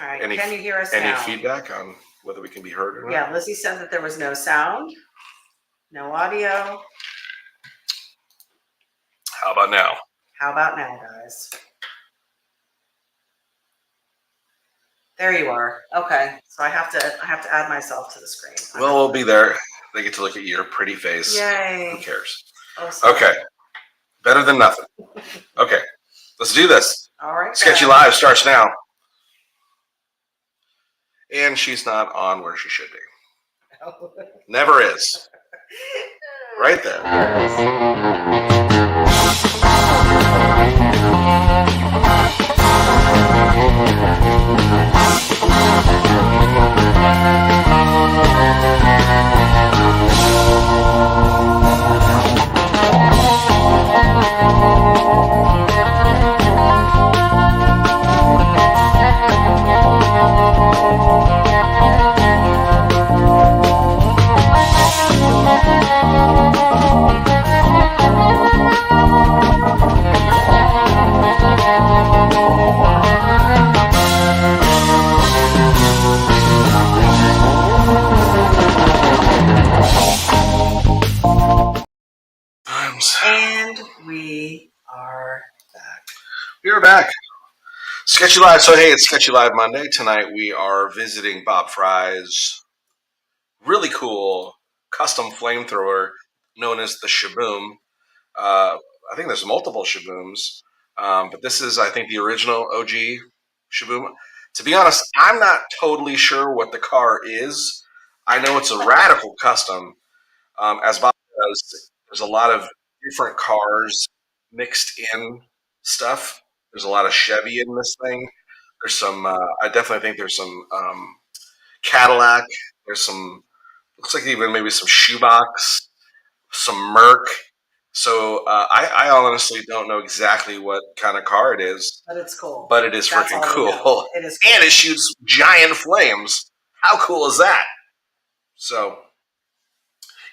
All right. Can you hear us now? Any feedback on whether we can be heard or not? Yeah, Lizzie said that there was no sound, no audio. How about now? How about now, guys? There you are. Okay, so I have to add myself to the screen. Well, we'll be there. They get to look at your pretty face. Yay! Who cares? Oh, okay, better than nothing. Okay, let's do this. All right. Sketchy Live starts now. And she's not on where she should be. Oh. Never is. Right there. And we are back. We are back. Sketchy Live. So, hey, it's Sketchy Live Monday. Tonight we are visiting Bob Fry's really cool custom flamethrower known as the ShBoom. I think there's multiple ShBooms, but this is, I think, the original OG ShBoom. To be honest, I'm not totally sure what the car is. I know it's a radical custom. As Bob says, there's a lot of different cars mixed in stuff. There's a lot of Chevy in this thing. There's some, I definitely think there's some Cadillac. There's some, looks like even maybe some shoebox, some Merc. So I honestly don't know exactly what kind of car it is. But it's cool. But it is freaking cool. It is cool. And it shoots giant flames. How cool is that? So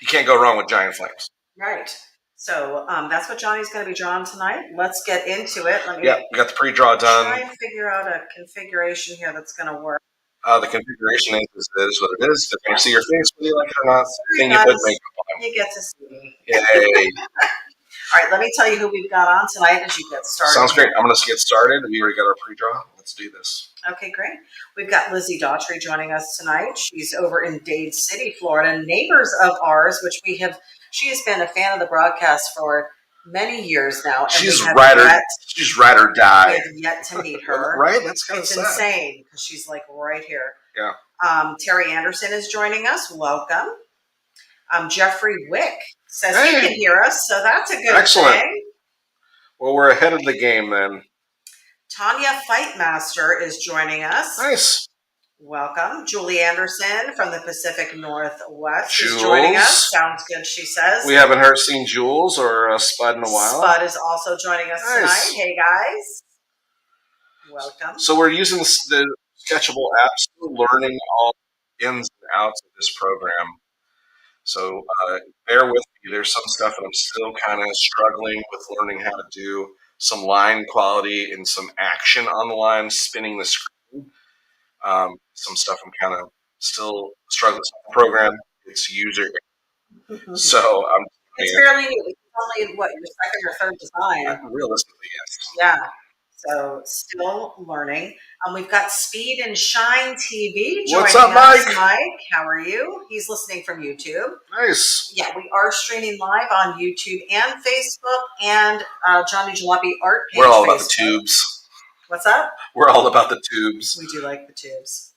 you can't go wrong with giant flames. Right. So that's what Johnny's going to be drawing tonight. Let's get into it. We got the pre-draw done. Try and figure out a configuration here that's going to work. The configuration is what it is. If you see your face, whether you like it or not, then you put makeup on. You get to see me. Yay. All right, let me tell you who we've got on tonight as you get started. Sounds great. I'm going to get started. We already got our pre-draw. Let's do this. Okay, great. We've got Lizzie Daughtry joining us tonight. She's over in Dade City, Florida. Neighbors of ours, which she has been a fan of the broadcast for many years now. And she's ride or die. We have yet to meet her. Right? That's kind of sad. It's insane because she's like right here. Yeah. Terry Anderson is joining us. Welcome. Jeffrey Wick says he can hear us, so that's a good thing. Well, we're ahead of the game then. Tanya Fightmaster is joining us. Nice. Welcome. Julie Anderson from the Pacific Northwest is joining us. Sounds good, she says. We haven't seen Jules or Spud in a while. Spud is also joining us tonight. Hey, guys. Welcome. So we're using the Sketchable app, still learning all ins and outs of this program. So bear with me. There's some stuff that I'm still kind of struggling with learning how to do. Some line quality and some action on the line, spinning the screen. Some stuff I'm kind of still struggling with the program. It's user. So it's fairly new. It's only, what, your second or third design? Realistically, yes. Yeah. So still learning. We've got Speed and Shine TV joining What's up, us. Mike? Mike, how are you? He's listening from YouTube. Nice. Yeah, we are streaming live on YouTube and Facebook and Johnny Jalopy art page. We're all about the tubes. What's up? We're all about the tubes. We do like the tubes.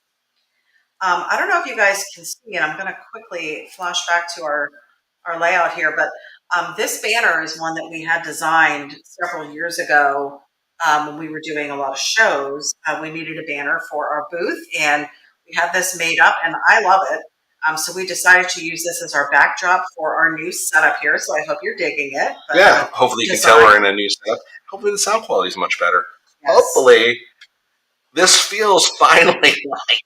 I don't know if you guys can see it. I'm going to quickly flash back to our layout here, but this banner is one that we had designed several years ago. When we were doing a lot of shows, we needed a banner for our booth, and we had this made up, and I love it. So we decided to use this as our backdrop for our new setup here, so I hope you're digging it. Yeah, hopefully you can tell we're in a new setup. Hopefully the sound quality is much better. Yes. Hopefully this feels finally like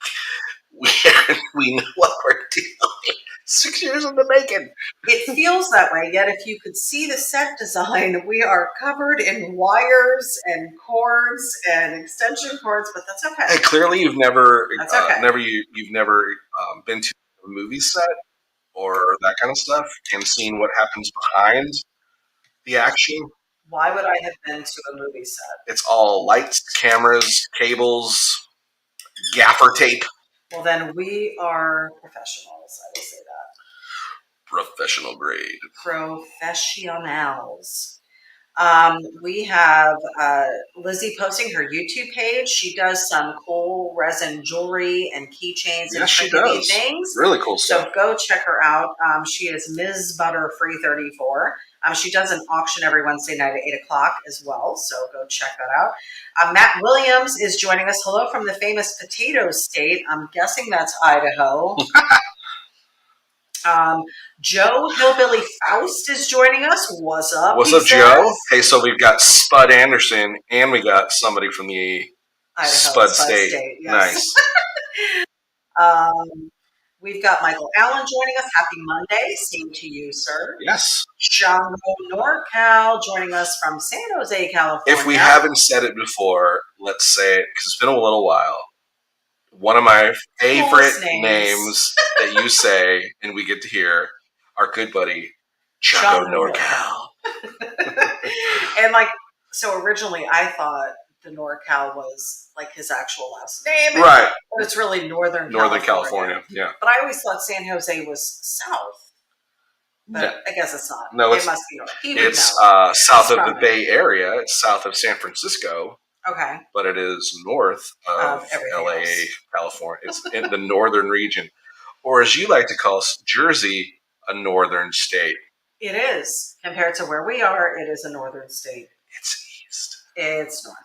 we know what we're doing. 6 years in the making. It feels that way, yet if you could see the set design, we are covered in wires and cords and extension cords, but that's okay. Hey, clearly you've never, That's okay. you've never been to a movie set or that kind of stuff and seen what happens behind the action. Why would I have been to a movie set? It's all lights, cameras, cables, gaffer tape. Well, then we are professionals. I will say that. Professional grade. Professionals. We have Lizzie posting her YouTube page. She does some cool resin jewelry and keychains and tricky things. Really cool stuff. So go check her out. She is Ms. Butter Free 34. She does an auction every Wednesday night at 8 o'clock as well. So go check that out. Matt Williams is joining us. Hello from the famous potato state. I'm guessing that's Idaho. Joe Hillbilly Faust is joining us. What's up? What's up, Joe? Hey, so we've got Spud Anderson and we got somebody from the Idaho, Spud State. Yes. Nice. We've got Michael Allen joining us. Happy Monday. Same to you, sir. Yes. Shango NorCal joining us from San Jose, California. If we haven't said it before, let's say it because it's been a little while. One of my favorite names that you say and we get to hear our good buddy, Shango NorCal. And so originally I thought the NorCal was like his actual last name. Right. But it's really Northern California. Yeah. But I always thought San Jose was south. But I guess it's not. No, it must be north. It's south of the Bay Area. It's south of San Francisco. Okay. But it is north of LA, California. It's in the northern region. Or as you like to call Jersey, a northern state. It is. Compared to where we are, it is a northern state. It's east. It's north.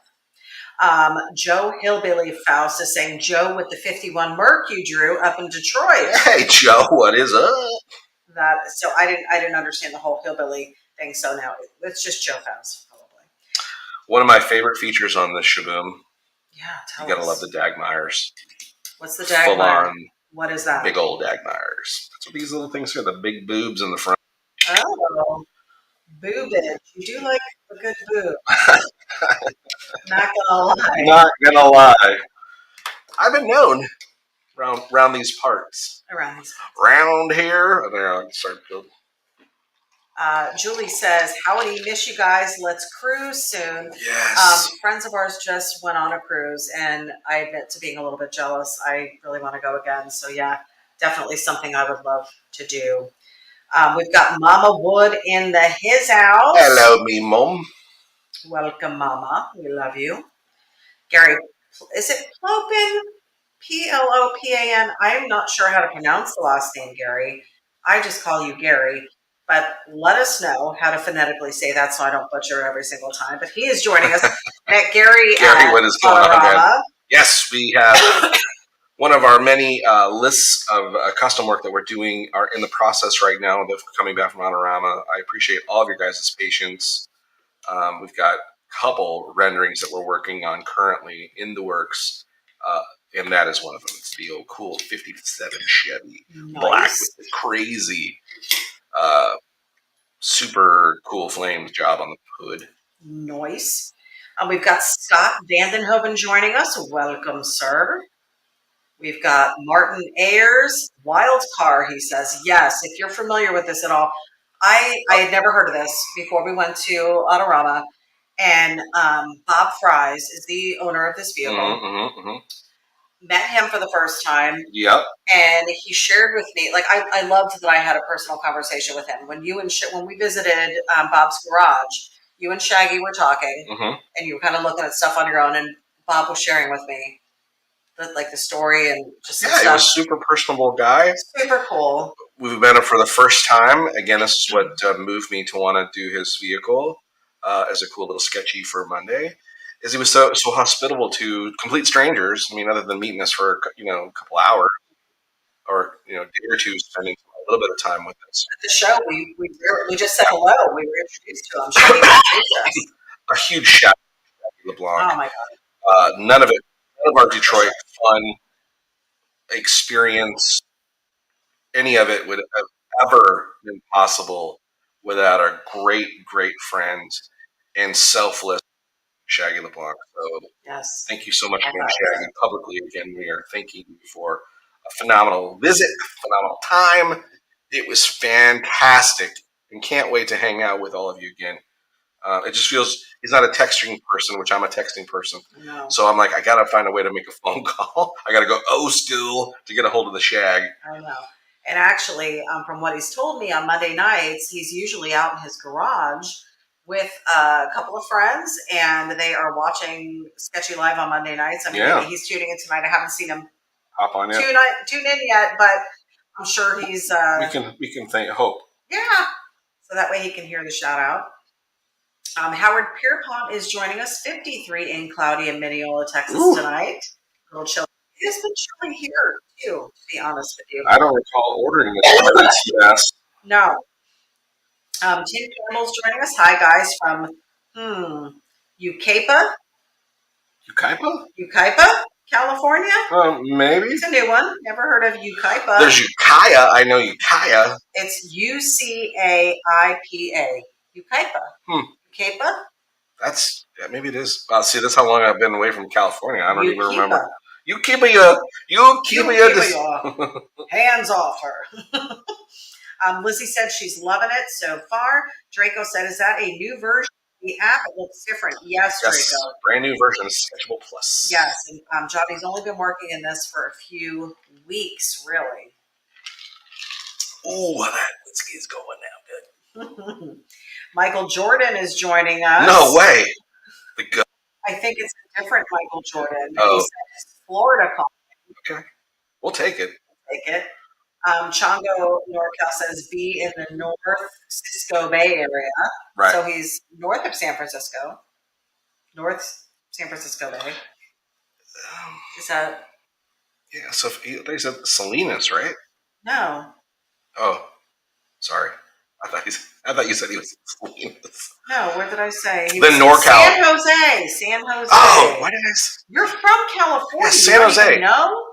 Joe Hillbilly Faust is saying, Joe with the 51 Merc you drew up in Detroit. Hey, Joe, what is up? So I didn't understand the whole hillbilly thing. So now it's just Joe Faust. One of my favorite features on this ShBoom. Yeah, you gotta love the Dagmires. What's the Dagmire? Full on. What is that? Big old Dagmires. That's what these little things are. The big boobs in the front. Oh, boobage. You do like a good boob. Not gonna lie. Not gonna lie. I've been known around these parts. Around here. There, I start building. Julie says, howdy, miss you guys. Let's cruise soon. Yes. Friends of ours just went on a cruise, and I admit to being a little bit jealous. I really want to go again. So, yeah, definitely something I would love to do. We've got Mama Wood in his house. Hello, me mom. Welcome, Mama. We love you. Gary, is it Plopin? P-L-O-P-A-N? I'm not sure how to pronounce the last name, Gary. I just call you Gary. But let us know how to phonetically say that so I don't butcher it every single time. But he is joining us. At Gary, what is going on, man? Yes, we have one of our many lists of custom work that we're doing are in the process right now of coming back from Autorama. I appreciate all of your guys' patience. We've got a couple renderings that we're working on currently in the works. And that is one of them. It's the old cool 57 Chevy black with the crazy super cool flames job on the hood. Nice. We've got Scott Vandenhoven joining us. Welcome, sir. We've got Martin Ayers. Wild car, he says. Yes, if you're familiar with this at all. I had never heard of this before we went to Autorama. And Bob Fries is the owner of this vehicle. Met him for the first time. Yep. And he shared with me, I loved that I had a personal conversation with him. When we visited Bob's garage, you and Shaggy were talking, and you were kind of looking at stuff on your own, and Bob was sharing with me the story and just some stuff. He was a super personable guy. Super cool. We've met him for the first time. Again, this is what moved me to want to do his vehicle as a cool little sketchy for Monday. Is he was so hospitable to complete strangers. I mean, other than meeting us for a couple hours or a day or two, spending a little bit of time with us. At the show, we just said hello. We were introduced to him. Shaggy introduced us. A huge shout out to LeBlanc. Oh my God! None of our Detroit fun experience any of it would have ever been possible without our great, great friend and selfless Shaggy LeBlanc. So Yes. thank you so much Love again, that. Shaggy. Publicly, again, we are thanking you for a phenomenal visit, phenomenal time. It was fantastic, and can't wait to hang out with all of you again. It just feels he's not a texting person, which I'm a texting person. No. So I'm like, I gotta find a way to make a phone call. I gotta go old school to get a hold of the Shag. I know. And actually, from what he's told me on Monday nights, he's usually out in his garage with a couple of friends, and they are watching Sketchy Live on Monday nights. I mean, Yeah. maybe he's tuning in tonight. I haven't seen him Hop on yet. tune in yet, but I'm sure he's. We can thank hope. Yeah. So that way he can hear the shout out. Howard Pierpont is joining us, 53 in cloudy in Mineola, Texas tonight. A little chilly. It has been chilly here too, to be honest with you. I don't recall ordering this. Yes. No. Tim Campbell's joining us. Hi, guys, from Yucaipa, California. Maybe. It's a new one. Never heard of Yucaipa. There's Ukiah. I know Ukiah. It's UCAIPA. Yucaipa. Yucaipa? Maybe it is. See, that's how long I've been away from California. I don't even remember. You keep your hands off her. Lizzie said she's loving it so far. Draco said, "Is that a new version of the app? It looks different." Yes, Draco. Brand new version of Sketchable Plus. Yes, and Johnny's only been working in this for a few weeks, really. Oh, that whiskey's going now. Good. Michael Jordan is joining us. No way. I think it's a different Michael Jordan. Oh. He said Florida calling. Okay. We'll take it. Take it. Chongo NorCal says be in the North Cisco Bay Area. Right. So he's north of San Francisco. North San Francisco Bay. Is that? Yeah, so they said Salinas, right? No. Oh, sorry. I thought you said he was in Salinas. No, where did I say? The NorCal. San Jose. Oh, why did I say? You're from California. Yeah, San Jose. No.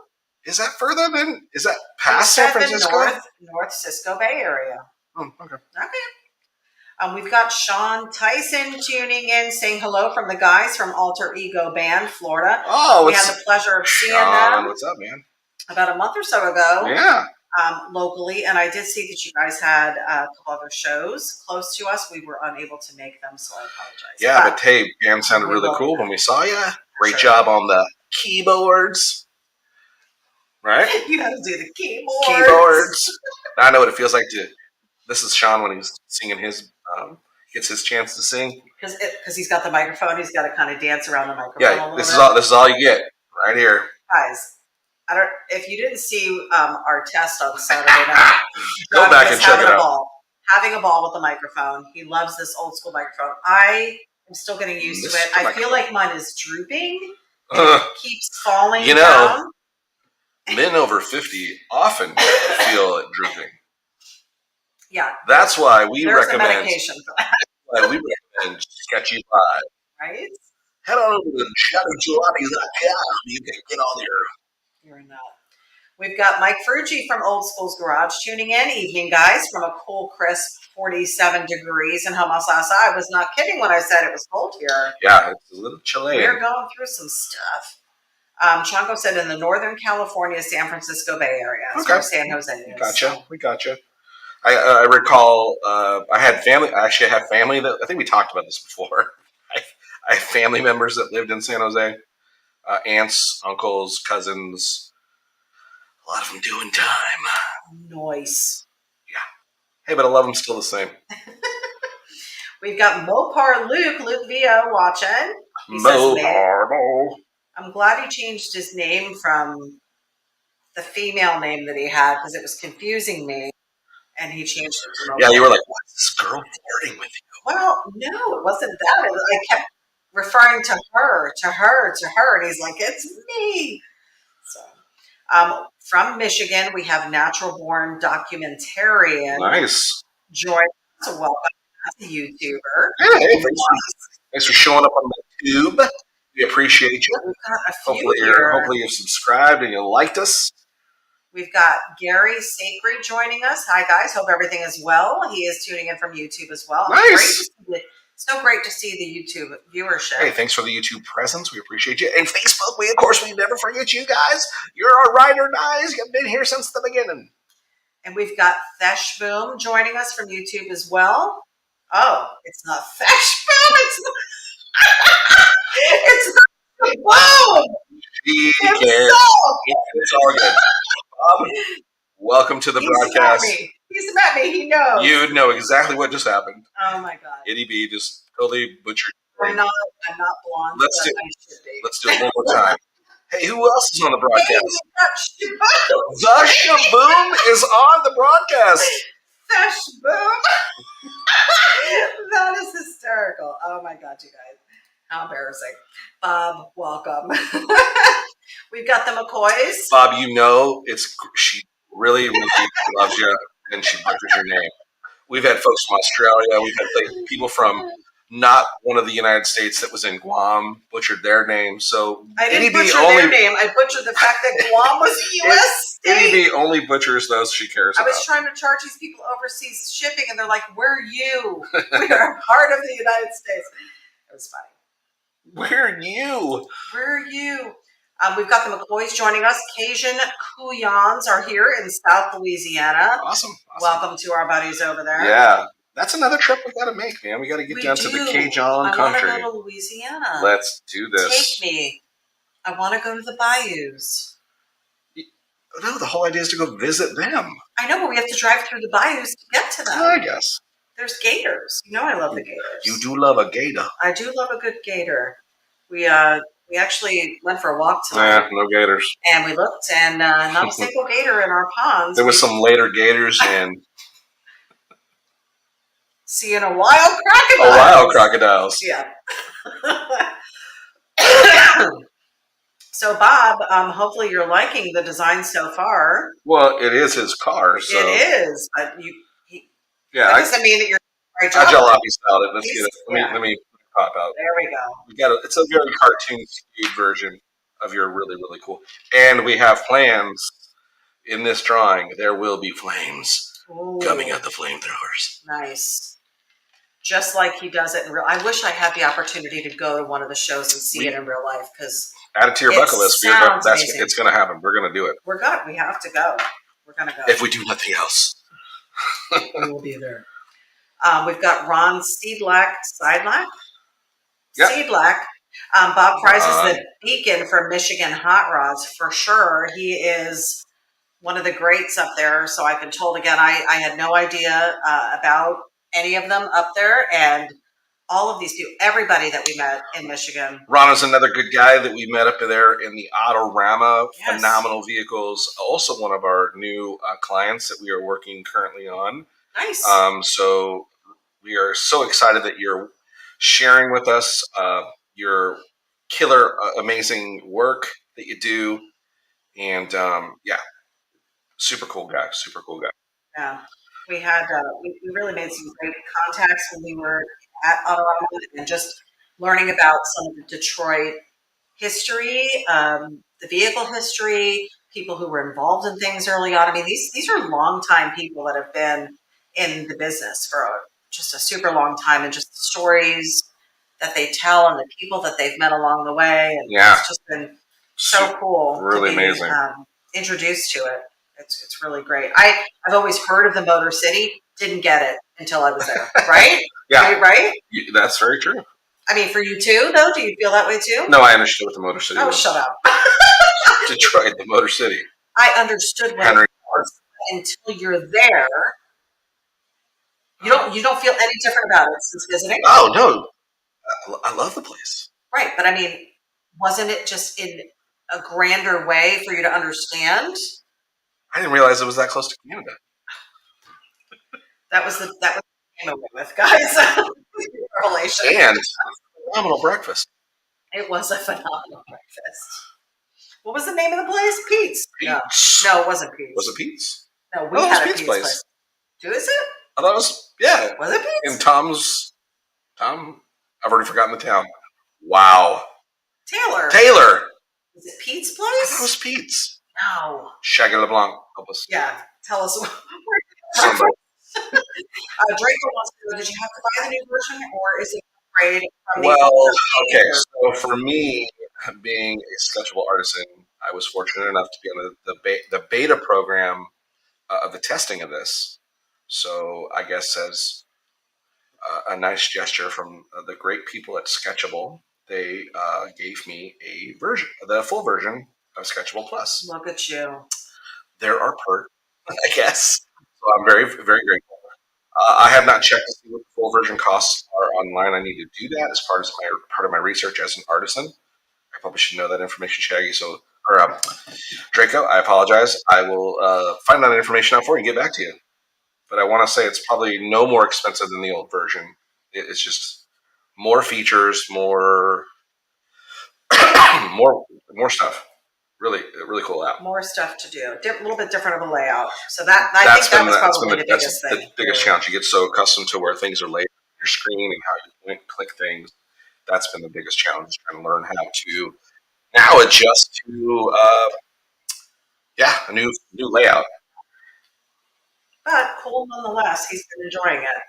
Is that further than? Is that past San Francisco? North Cisco Bay Area. Oh, okay. Okay. We've got Sean Tyson tuning in, saying hello from the guys from Alter Ego Band, Florida. Oh, we had the pleasure of seeing Sean, them. what's up, man? About a month or so ago. Yeah. Locally, and I did see that you guys had a couple other shows close to us. We were unable to make them, so I apologize. Yeah, but hey, band sounded really cool when we saw you. Great job on the keyboards. Right? You had to do the keyboards. I know what it feels like to. This is Sean when he's singing his. Gets his chance to sing because he's got the microphone. He's got to kind of dance around the microphone. Yeah, this is all you get right here, guys. If you didn't see our test on Saturday night, go back and check it out. Having a ball with the microphone. He loves this old school microphone. I am still getting used to it. I feel like mine is drooping. It keeps falling down. Men over 50 often feel it drooping. Yeah. That's why we recommend. A medication for that. We recommend Sketchy Live. Right? Head on over to johnnyjalopy.com. You can get all your. You're not. We've got Mike Ferrucci from Old School's Garage tuning in. Evening, guys, from a cool, crisp 47 degrees in Homosassa. I was not kidding when I said it was cold here. Yeah, it's a little chilly. We're going through some stuff. Chonko said in the Northern California, San Francisco Bay Area. That's where San Jose is. Gotcha. We gotcha. I recall I had family. Actually, I have family that I think we talked about this before. I have family members that lived in San Jose. Aunts, uncles, cousins. A lot of them doing time. Nice. Yeah. Hey, but I love them still the same. We've got Mopar Luke Vio watching. Mopar. I'm glad he changed his name from the female name that he had because it was confusing me. And he changed it to Mopar. Yeah, you were like, what's this girl flirting with you? Well, no, it wasn't that. I kept referring to her. And he's like, it's me. So, from Michigan, we have Natural Born Documentarian. Nice. Join us. Welcome. That's a YouTuber. Hey, thanks for showing up on the tube. We appreciate you. We've got a few hopefully you're subscribed and you liked us. We've got Gary Sacred joining us. Hi, guys. Hope everything is well. He is tuning in from YouTube as well. Nice. So great to see the YouTube viewership. Hey, thanks for the YouTube presence. We appreciate you. And Facebook, we never forget you guys. You're our ride or dies. You've been here since the beginning. And we've got ShBoom joining us from YouTube as well. Oh, it's not ShBoom. It's ShBoom. He cares. It's all good. Welcome to the broadcast. He's met me. He knows. You know exactly what just happened. Oh my God. ity-B just totally butchered. I'm not blonde. Let's do it one more time. Hey, who else is on the broadcast? Hey, the ShBoom is on the broadcast. ShBoom. That is hysterical. Oh my God, you guys. How embarrassing. Bob, welcome. We've got the McCoys. Bob, she really loves you, and she butchers your name. We've had folks from Australia. We've had people from not one of the United States that was in Guam butchered their name. So I didn't butcher their name. I butchered the fact that Guam was a U.S. state. ity-B only butchers those she cares about. I was trying to charge these people overseas shipping, and they're like, "Where are you? We are part of the United States." It was funny. Where are you? Where are you? We've got the McCoys joining us. Cajun Couillons are here in South Louisiana. Awesome. Welcome to our buddies over there. Yeah. That's another trip we got to make, man. We got to get down to the Cajun country. I want to go to Louisiana. Let's do this. Take me. I want to go to the bayous. No, the whole idea is to go visit them. I know, but we have to drive through the bayous to get to them. I guess. There's gators. You know I love the gators. You do love a gator. I do love a good gator. We actually went for a walk tonight. No gators. And we looked, and not a single gator in our ponds. There was some later gators and seeing a wild crocodile. Wild crocodiles. Yeah. So, Bob, hopefully you're liking the design so far. Well, it is his car. So. It is, but that doesn't mean that you're right. Jalopy styled it. Let's get it. Let me pop out. There we go. It's a very cartoon skewed version of your really, really cool. And we have plans in this drawing. There will be flames coming out the flamethrowers. Nice. Just like he does it in real. I wish I had the opportunity to go to one of the shows and see it in real life, because add it to your bucket list. It's going to happen. We're going to do it. We have to go. We're going to go. If we do nothing else. We will be there. We've got Ron Seedlack. Yep. Seedlack. Bob Price is the beacon for Michigan hot rods for sure. He is one of the greats up there. So I've been told again, I had no idea about any of them up there, and all of these people, everybody that we met in Michigan. Ron is another good guy that we met up there in the Autorama. Yes. Phenomenal vehicles. Also one of our new clients that we are working currently on. Nice. So we are so excited that you're sharing with us your killer, amazing work that you do. And super cool guy. Yeah. We had we really made some great contacts when we were at Autorama, and just learning about some of the Detroit history, the vehicle history, people who were involved in things early on. I mean, these are longtime people that have been in the business for just a super long time, and just the stories that they tell and the people that they've met along the way. And it's just been so cool. Really to be, amazing. Introduced to it. It's really great. I've always heard of the Motor City, didn't get it until I was there, right? Yeah. Right? That's very true. I mean, for you too, though? Do you feel that way too? No, I understood what the Motor City was. Shut up. Detroit, the Motor City. I understood what it was until you're there. You don't feel any different about it since visiting? Oh, no. I love the place. Right, but I mean, wasn't it just in a grander way for you to understand? I didn't realize it was that close to Canada. That was what I came away with, guys. Revelation. And a phenomenal breakfast. It was a phenomenal breakfast. What was the name of the place? Pete's. Pete's. No, it wasn't Pete's. Was it Pete's? No, we had a Pete's place. Is it? I thought it was, yeah. Was it Pete's? And Tom, I've already forgotten the town. Wow. Taylor. Taylor. Is it Pete's place? It was Pete's. No. Shaggy LeBlanc, help us. Yeah, tell us. Somebody. Draco wants to know, did you have to buy the new version, or is it an upgrade from the Well, older okay, version? so for me, being a sketchable artisan, I was fortunate enough to be on the beta program of the testing of this. So I guess as a nice gesture from the great people at Sketchable, they gave me a version, the full version of Sketchable Plus. Look at you. There are perks, I guess. So I'm very, very grateful. I have not checked to see what the full version costs are online. I need to do that as part of my research as an artisan. I probably should know that information, Shaggy. So, or Draco, I apologize. I will find that information out for you and get back to you. But I want to say it's probably no more expensive than the old version. It's just more features, more, more stuff. Really, really cool app. More stuff to do. A little bit different of a layout. So I think that was probably the biggest thing. The biggest challenge. You get so accustomed to where things are laid on your screen and how you point, click things. That's been the biggest challenge, trying to learn how to now adjust to a new layout. But cool nonetheless. He's been enjoying it.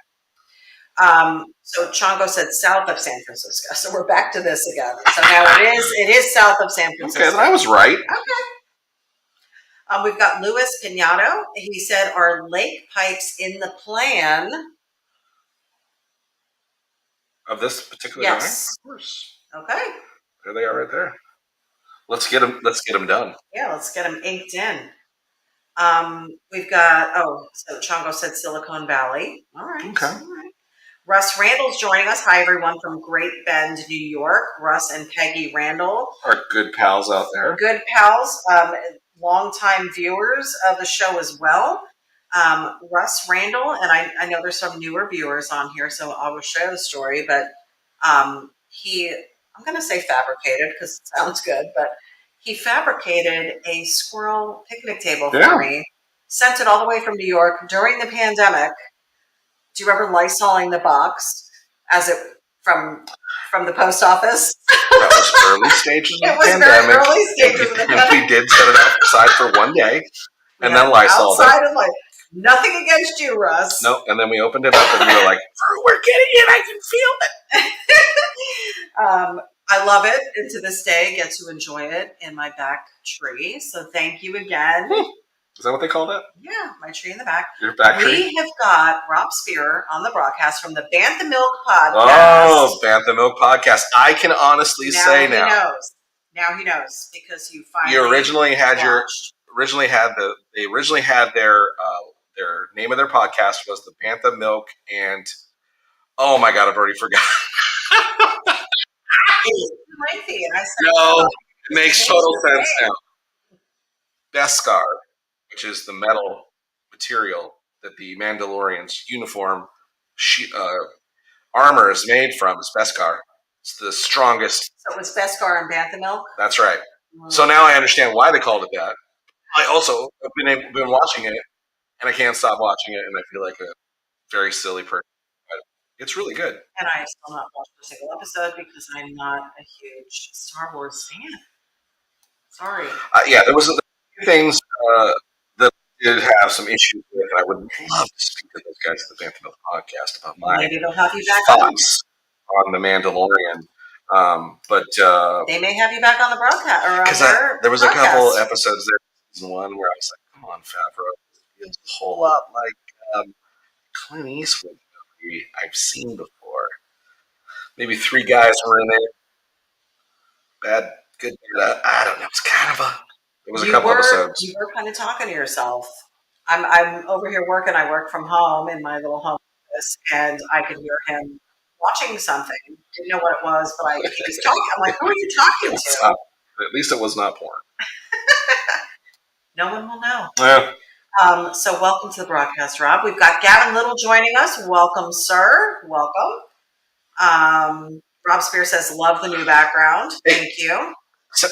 So Chongo said south of San Francisco. So we're back to this again. So now it is south of San Francisco. Okay, then I was right. Okay. We've got Luis Pinato. He said, are lake pipes in the plan? Of this particular Yes. design? Of course. Okay. There they are right there. Let's get them done. Yeah, let's get them inked in. We've got, so Chongo said Silicon Valley. All right. Okay. All right. Russ Randall's joining us. Hi, everyone from Great Bend, New York. Russ and Peggy Randall. Our good pals out there. Good pals, longtime viewers of the show as well. Russ Randall, and I know there's some newer viewers on here, so I will share the story, but I'm going to say fabricated because it sounds good, but he fabricated a squirrel picnic table for me, sent it all the way from New York during the pandemic. Do you remember Lysoling the box as it from the post office? That was early stages of the pandemic. Very early stages of the pandemic. We did set it aside for one day, and then Lysol outside of nothing against you, Russ. No, and then we opened it up and we were like, we're getting it. I can feel it. I love it, and to this day, get to enjoy it in my back tree. So thank you again. Is that what they call that? Yeah, my tree in the back. Your back tree? We have got Rob Spear on the broadcast from the Bantha Milk Podcast. Oh, Bantha Milk Podcast. I can honestly say now. Now he knows because you finally. You originally had they originally had their name of their podcast was the Bantha Milk, and oh my god, I've already forgotten. Lengthy, and I said, no, it makes total sense now. Beskar, which is the metal material that the Mandalorian's uniform armor is made from, is Beskar. It's the strongest. So it was Beskar and Bantha Milk? That's right. So now I understand why they called it that. I also have been watching it, and I can't stop watching it, and I feel like a very silly person. But it's really good. And I still not watched a single episode because I'm not a huge Star Wars fan. Sorry. Yeah, there was a few things that I did have some issues with. I would love to speak to those guys at the Bantha Milk Podcast about my maybe they'll have you back thoughts on the Mandalorian. But they may have you back on the broadcast. Because there was a couple episodes there, season 1, where I was like, "Come on, Favreau, it feels a whole lot like Clint Eastwood movie I've seen before." Maybe 3 guys were in there. Bad, good. I don't know. It's kind of a. It was a couple episodes. You were kind of talking to yourself. I'm over here working. I work from home in my little home office, and I could hear him watching something. Didn't know what it was, but he was talking. I'm like, who are you talking to? At least it was not porn. No one will know. Yeah. So welcome to the broadcast, Rob. We've got Gavin Little joining us. Welcome, sir. Welcome. Rob Spear says, love the new background. Thank you. So,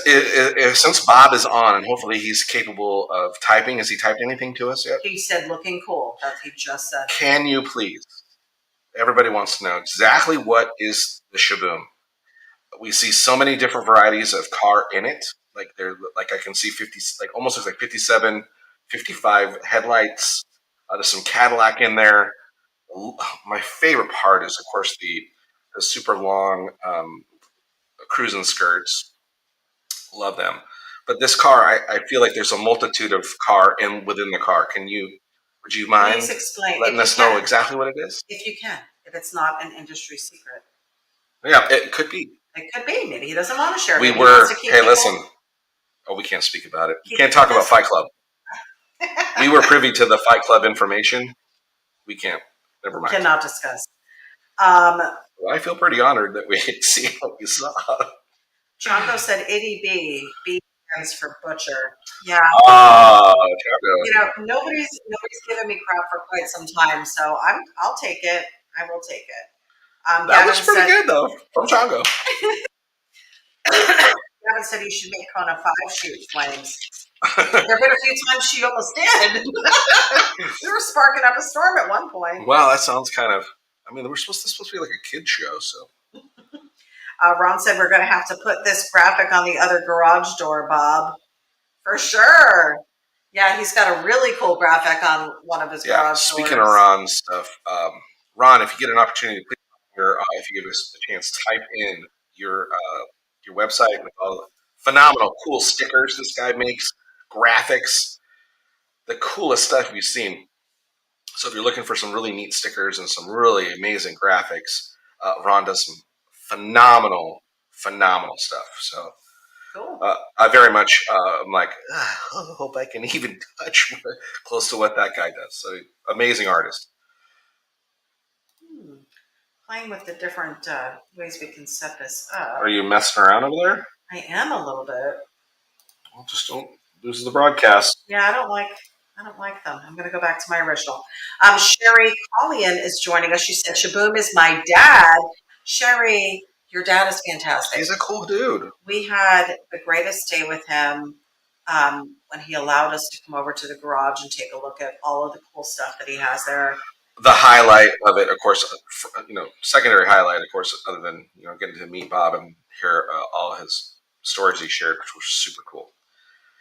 since Bob is on, and hopefully he's capable of typing, has he typed anything to us yet? He said, looking cool. That's what he just said. Can you please? Everybody wants to know exactly what is the ShBoom. We see so many different varieties of car in it. like they're like I can see 50, like almost looks like 57, 55 headlights. There's some Cadillac in there. My favorite part is, of course, the super long cruising skirts. Love them. But this car, I feel like there's a multitude of car in within the car. Would you Please mind explain letting if you us know can. exactly what it is? If you can, if it's not an industry secret. Yeah, it could be. It could be. Maybe he doesn't want to share. We Maybe he wants to were, keep hey, people. listen. Oh, we can't speak about it. We Keep can't people talk about busy. Fight Club. We were privy to the Fight Club information. We can't. Never mind. Cannot discuss. Well, I feel pretty honored that we see what we saw. Chongo said ity-B. B stands for butcher. Yeah. Oh, You know, nobody's given me crap for quite some time, so I'll take it. I will take it. that was pretty good though from Chongo. Gavin said you should make Kona 5 shoot flames. There have been a few times she almost did. We were sparking up a storm at one point. Wow, that sounds kind of. I mean, this supposed to be like a kid show, so. Ron said we're going to have to put this graphic on the other garage door, Bob. For sure. Yeah, he's got a really cool graphic on one of his garage doors. Speaking of Ron's stuff, Ron, if you get an opportunity, please, if you give us a chance, type in your website with all the phenomenal, cool stickers this guy makes, graphics, the coolest stuff you've seen. So if you're looking for some really neat stickers and some really amazing graphics, Ron does some phenomenal stuff. So cool. I very much I'm like, I hope I can even touch close to what that guy does. So amazing artist. Playing with the different ways we can set this up. Are you messing around over there? I am a little bit. Well, just don't lose the broadcast. Yeah, I don't like them. I'm going to go back to my original. Sherry Collian is joining us. She said, ShBoom is my dad. Sherry, your dad is fantastic. He's a cool dude. We had the greatest day with him when he allowed us to come over to the garage and take a look at all of the cool stuff that he has there. The highlight of it, of course, secondary highlight, of course, other than getting to meet Bob and hear all his stories he shared, which was super cool.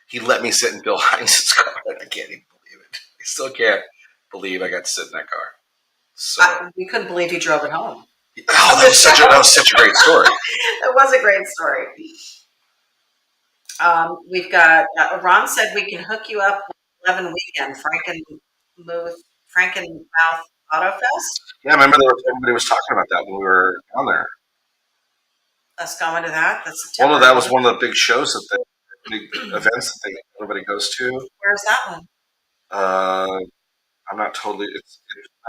He let me sit in Bill Hines' car. I can't even believe it. I still can't believe I got to sit in that car. So we couldn't believe he drove it home. Oh, that was such a great story. It was a great story. We've got Ron said we can hook you up with 11 weekend Frankenmouth Auto Fest. Yeah, I remember everybody was talking about that when we were down there. Let's go into that. That's September. Well, no, that was one of the big shows that big events that everybody goes to. Where's that one? I'm not totally. It's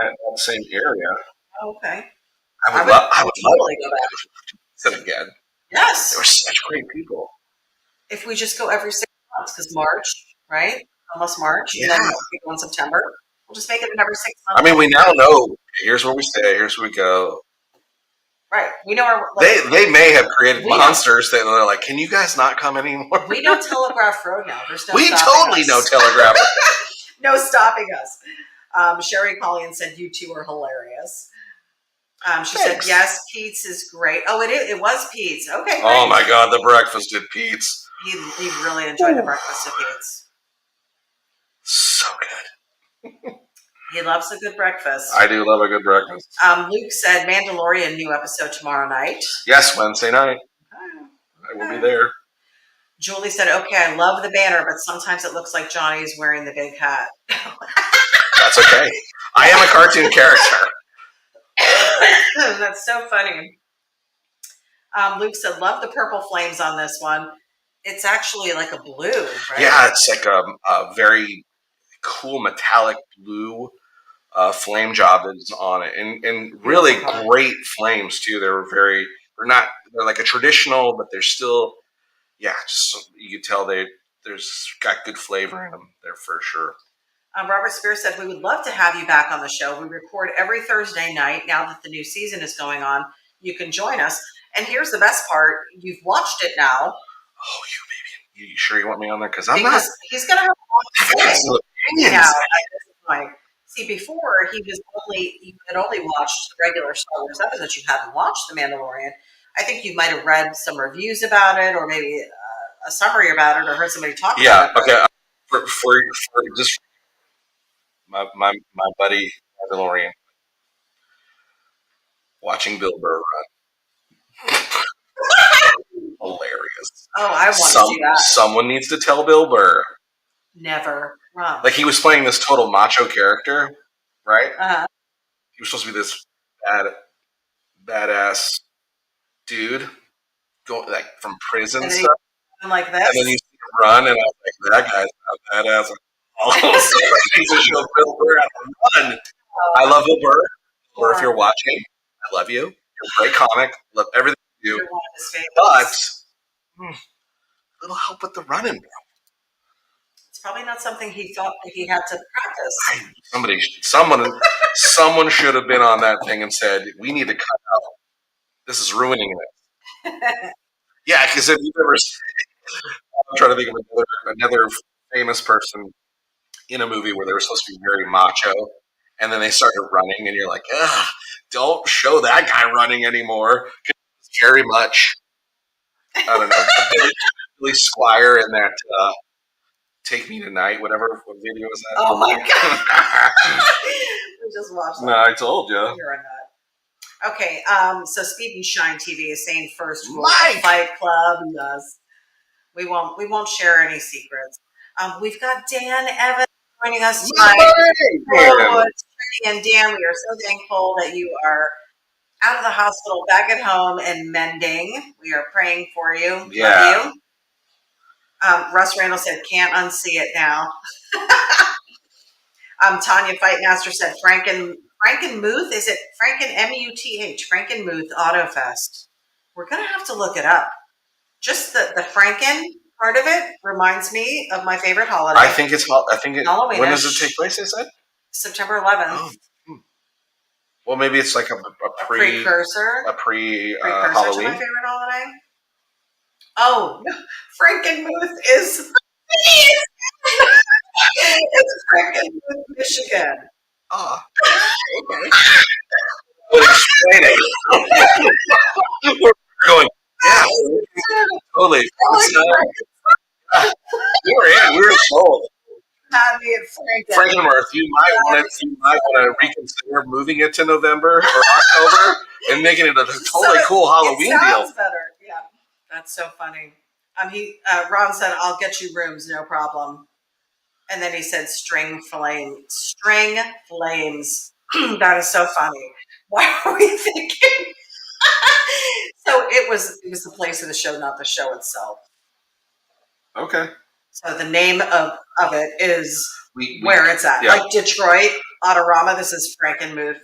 in the same area. Oh, okay. I would love totally go back. Sit again. Yes. They were such great people. If we just go every 6 months, because March, right? Almost March. Yeah. And then we go in September. We'll just make it an every 6 months. I mean, we now know. Here's where we stay. Here's where we go. Right. We know they may have created monsters that are like, can you guys not come anymore? We know Telegraph Road now. There's no we stopping totally us. know Telegraph. No stopping us. Sherry Collian said you two are hilarious. She said yes, Pete's is great. Oh, it was Pete's. Okay. Great. Oh my God, the breakfast at Pete's. He really enjoyed the breakfast at Pete's. So good. He loves a good breakfast. I do love a good breakfast. Luke said Mandalorian new episode tomorrow night. Yes, Wednesday night. I will be there. Julie said, okay, I love the banner, but sometimes it looks like Johnny is wearing the big hat. That's okay. I am a cartoon character. That's so funny. Luke said, love the purple flames on this one. It's actually like a blue, right? Yeah, it's like a very cool metallic blue flame job that is on it, and really great flames too. They're like a traditional, but they're still, just you could tell there's got good flavor in them there for sure. Robert Spears said, we would love to have you back on the show. We record every Thursday night. Now that the new season is going on, you can join us. And here's the best part. You've watched it now. Oh, you baby. You sure you want me on there? Because he's going to have a lot to say now at this point. See, before you had only watched the regular Star Wars episodes. You hadn't watched The Mandalorian. I think you might have read some reviews about it, or maybe a summary about it or heard somebody talk Yeah. about it. Okay. For just my buddy Mandalorian watching Bill Burr run. Hilarious. Oh, I want to see that. Someone needs to tell Bill Burr. Never. Wow. Like he was playing this total macho character, right? Uh-huh. He was supposed to be this badass dude, going like from prison And stuff. like this. And then you see him run, and I was like, that guy's not badass. All of a sudden, he's a show Bill Burr out of run. I love Bill Burr. Or if you're watching, I love you. You're a great comic. Love everything you do. You're one of his favorites. But little help with the running, bro. It's probably not something he thought that he had to practice. Someone should have been on that thing and said, "We need to cut out. This is ruining it." Yeah, because if you've ever, I'm trying to think of another famous person in a movie where they were supposed to be very macho, and then they started running, and you're like, ugh, don't show that guy running anymore. It's very much, I don't know, Billy Squire in that Take Me Tonight, whatever video is that? Oh my God. We just watched that. No, I told you. You're a nut. Okay, so Speed and Shine TV is saying first rule Mike! Fight Club. Yes. We won't share any secrets. We've got Dan Evans joining us tonight. Oh, it's Tricky and Dan. We are so thankful that you are out of the hospital, back at home, and mending. We are praying for you. Yeah. Love you. Russ Randall said, can't unsee it now. Tanya Fightmaster said, Frankenmuth? Is it Franken M-U-T-H? Frankenmuth Autofest. We're going to have to look it up. Just the Franken part of it reminds me of my favorite holiday. I think Halloween. When does it take place, they said? September 11th. Oh. Well, maybe it's like a precursor. A pre-Halloween. To my favorite holiday. Oh, Frankenmuth is it's Frankenmuth, Michigan. Oh. Okay. Well, explain it. We're going, yeah, totally. We were sold. Frankenmuth, you might want to reconsider moving it to November or October and making it a totally cool Halloween it sounds deal. Better, yeah. That's so funny. Ron said, "I'll get you rooms, no problem." And then he said, "String flames." That is so funny. Why are we thinking? So it was the place of the show, not the show itself. Okay. So the name of it is where it's at. Yeah. Like Detroit Autorama, this is Frankenmuth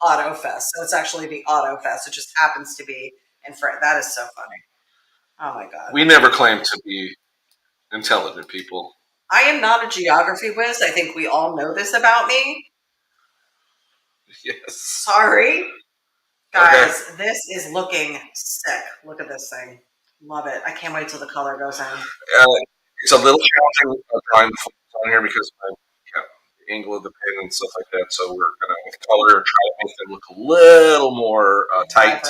Auto Fest. So it's actually the Auto Fest. It just happens to be in front. That is so funny. Oh my God. We never claim to be intelligent people. I am not a geography whiz. I think we all know this about me. Yes. Sorry. Guys, okay. This is looking sick. Look at this thing. Love it. I can't wait till the color goes in. It's a little challenging drawing the flames on here because of the angle of the pin and stuff like that. So we're going to, with color, try to make them look a little more tight.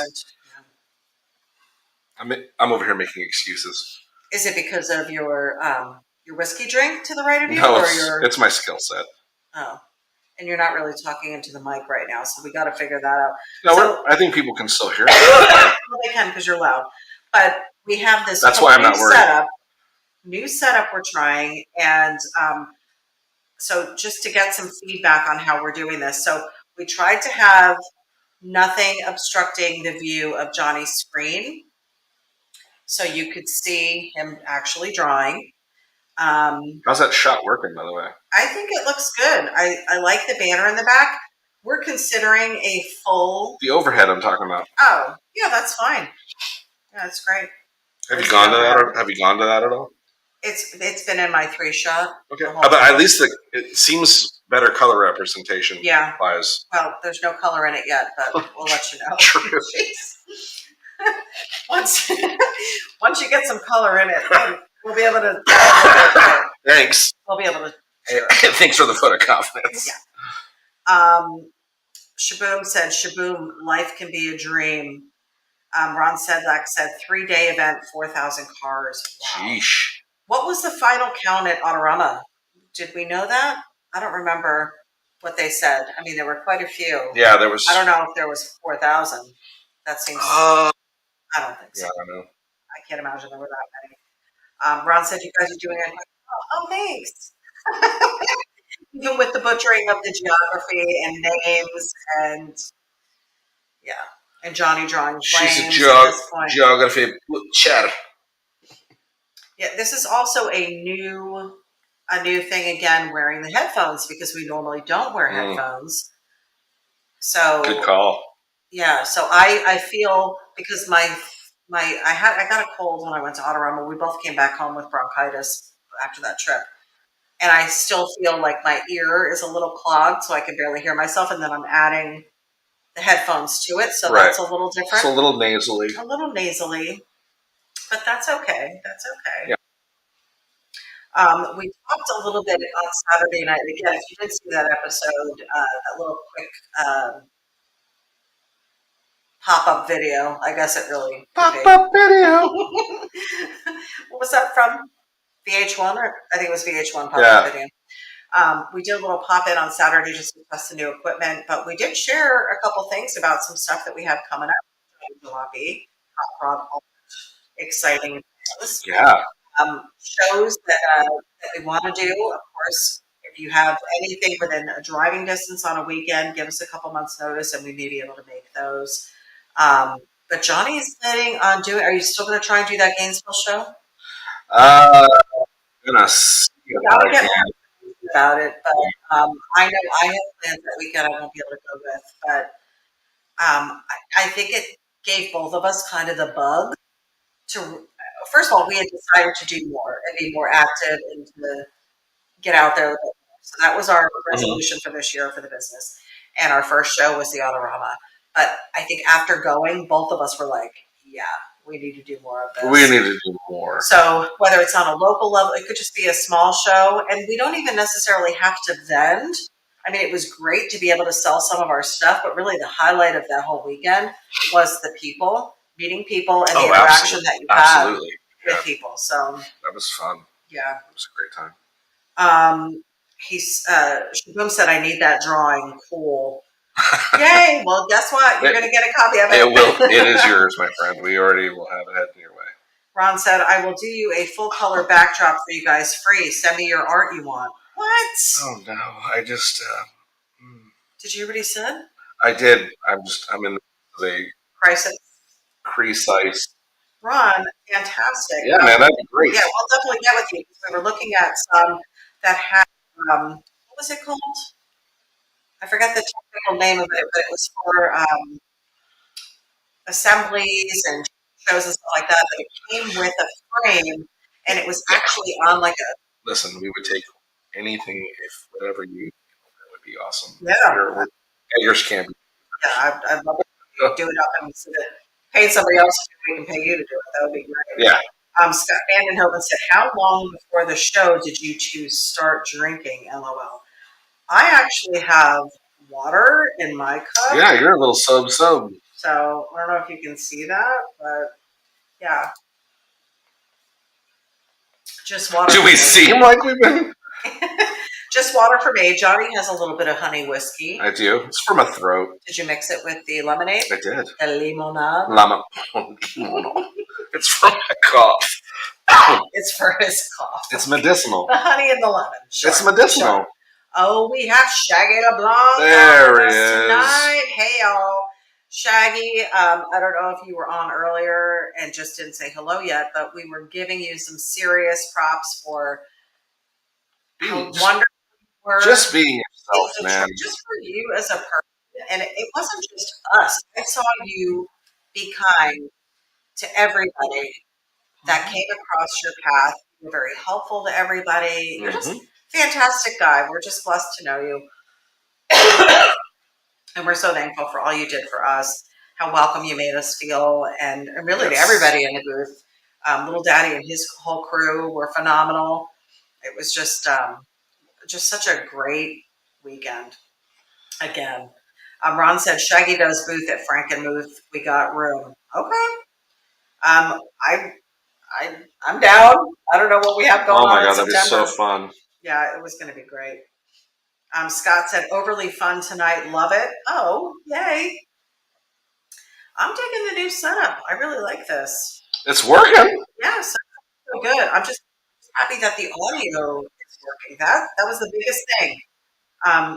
Yeah. I'm over here making excuses. Is it because of your whiskey drink to the right of you? No, it's my skill set. Oh. And you're not really talking into the mic right now, so we got to figure that out. No, so, I think people can still hear me. Well, they can because you're loud. But we have this That's why I'm not worried. New setup we're trying, and so just to get some feedback on how we're doing this. So we tried to have nothing obstructing the view of Johnny's screen, so you could see him actually drawing. How's that shot working, by the way? I think it looks good. I like the banner in the back. We're considering a full... The overhead I'm talking about. Oh, yeah, that's fine. Yeah, that's great. Have you gone to that? Or have you gone to that at all? It's been in my 3-shot. Okay, but at least it seems better color representation. Yeah. Wise. Well, there's no color in it yet, but we'll let you know. True. once you get some color in it, we'll be able to. Thanks. We'll be able to. Thanks for the vote of confidence. Yeah. ShBoom said, "ShBoom, life can be a dream." Ron said, like said, 3-day event, 4,000 cars. Wow. Sheesh. What was the final count at Autorama? Did we know that? I don't remember what they said. I mean, there were quite a few. Yeah, there was. I don't know if there was 4,000. That seems. Uh, I don't think so. yeah, I don't know. I can't imagine there were that many. Ron said you guys are doing it. Oh, thanks. Even with the butchering of the geography and names and yeah, and Johnny drawing She's a flames at this point. geography butcher. Yeah, this is also a new thing again, wearing the headphones because we normally don't wear headphones. So good call. Yeah, so I feel because I got a cold when I went to Autorama. We both came back home with bronchitis after that trip. And I still feel like my ear is a little clogged, so I can barely hear myself. And then I'm adding the headphones to it, so that's a little different. It's a little nasally. A little nasally, but that's okay. That's okay. Yeah. We talked a little bit on Saturday night. Again, if you didn't see that episode, that little quick pop-up video, I guess it really pop-up video. What was that from? VH1, or I think it was VH1 pop-up video. We did a little pop-in on Saturday just to test the new equipment, but we did share a couple things about some stuff that we have coming up. Johnny Jalopy, hot rod, exciting things. Yeah. Shows that we want to do. Of course, if you have anything within a driving distance on a weekend, give us a couple months' notice, and we may be able to make those. But Johnny's planning on doing. Are you still going to try and do that Gainesville show? I'm gonna see I'll get about it, but I know I have plans that weekend I won't be able to go with, but I think it gave both of us kind of the bug to. First of all, we had decided to do more and be more active and to get out there a little bit more. So that was our resolution for this year for the business. And our first show was the Autorama. But I think after going, both of us were like, yeah, we need to do more of this. We need to do more. So whether it's on a local level, it could just be a small show. And we don't even necessarily have to vend. I mean, it was great to be able to sell some of our stuff, but really the highlight of that whole weekend was the people, meeting people, and the interaction that you had with people. So that was fun. Yeah. It was a great time. ShBoom said, I need that drawing. Cool. Yay. Well, guess what? You're going to get a copy of it. It is yours, my friend. We already will have it heading your way. Ron said, I will do you a full color backdrop for you guys free. Send me your art you want. What? Oh, no. I just... Did you hear what he said? I did. I'm in the crisis. Ron, fantastic. Yeah, man, that'd be great. Yeah, we'll definitely get with you. We were looking at some that had, what was it called? I forgot the technical name of it, but it was for assemblies and shows and stuff like that. But it came with a frame, and it was actually on like a. Listen, we would take anything if whatever you. That would be awesome. Yeah. Yours can be. Yeah, I'd love to do it up and pay somebody else to do it. We can pay you to do it. That would be great. Yeah. Scott Vandenhoven said, how long before the show did you two start drinking? LOL. I actually have water in my cup. Yeah, you're a little sub. So I don't know if you can see that, but yeah. Just water. Do we seem like we've been? Just water for me. Johnny has a little bit of honey whiskey. I do. It's for my throat. Did you mix it with the lemonade? I did. El limonade. It's for my cough. It's for his cough. It's medicinal. The honey and the lemon. Sure. It's medicinal. Sure. Oh, we have Shaggy LeBlanc there it is tonight. Hey, y'all. Shaggy, I don't know if you were on earlier and just didn't say hello yet, but we were giving you some serious props for how wonderful you were. Just being yourself, man. Just for you as a person. And it wasn't just us. I saw you be kind to everybody that came across your path. You were very helpful to everybody. You're just a fantastic guy. We're just blessed to know you. And we're so thankful for all you did for us, how welcome you made us feel, and really to everybody in the booth. Little Daddy and his whole crew were phenomenal. It was just such a great weekend. Again, Ron said, Shaggy does booth at Frankenmuth. We got room. Okay. I I'm down. I don't know what we have going Oh my on in god, that'd be so September. fun. Yeah, it was going to be great. Scott said, overly fun tonight. Love it. Oh, yay. I'm digging the new setup. I really like this. It's working. Yeah, so good. I'm just happy that the audio is working. That was the biggest thing.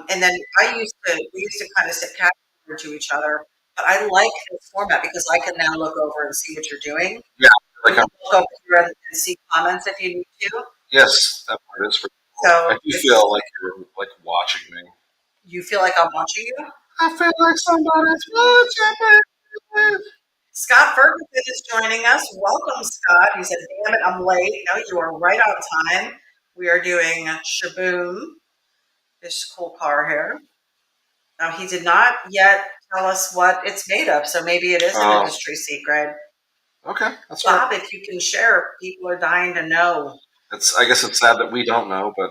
And then we used to kind of sit capture to each other. But I like this format because I can now look over and see what you're doing. Yeah, You like can look over here and see comments if you need to. yes, that part is pretty cool. I So do feel like you're like watching me. you feel like I'm watching you. I feel like somebody's watching me. Scott Ferguson is joining us. Welcome, Scott. He said, damn it, I'm late. No, you are right on time. We are doing ShBoom, this cool car here. Now, he did not yet tell us what it's made of, so maybe it is an Oh, industry secret. okay, that's all right. Bob, if you can share, people are dying to know. I guess it's sad that we don't know, but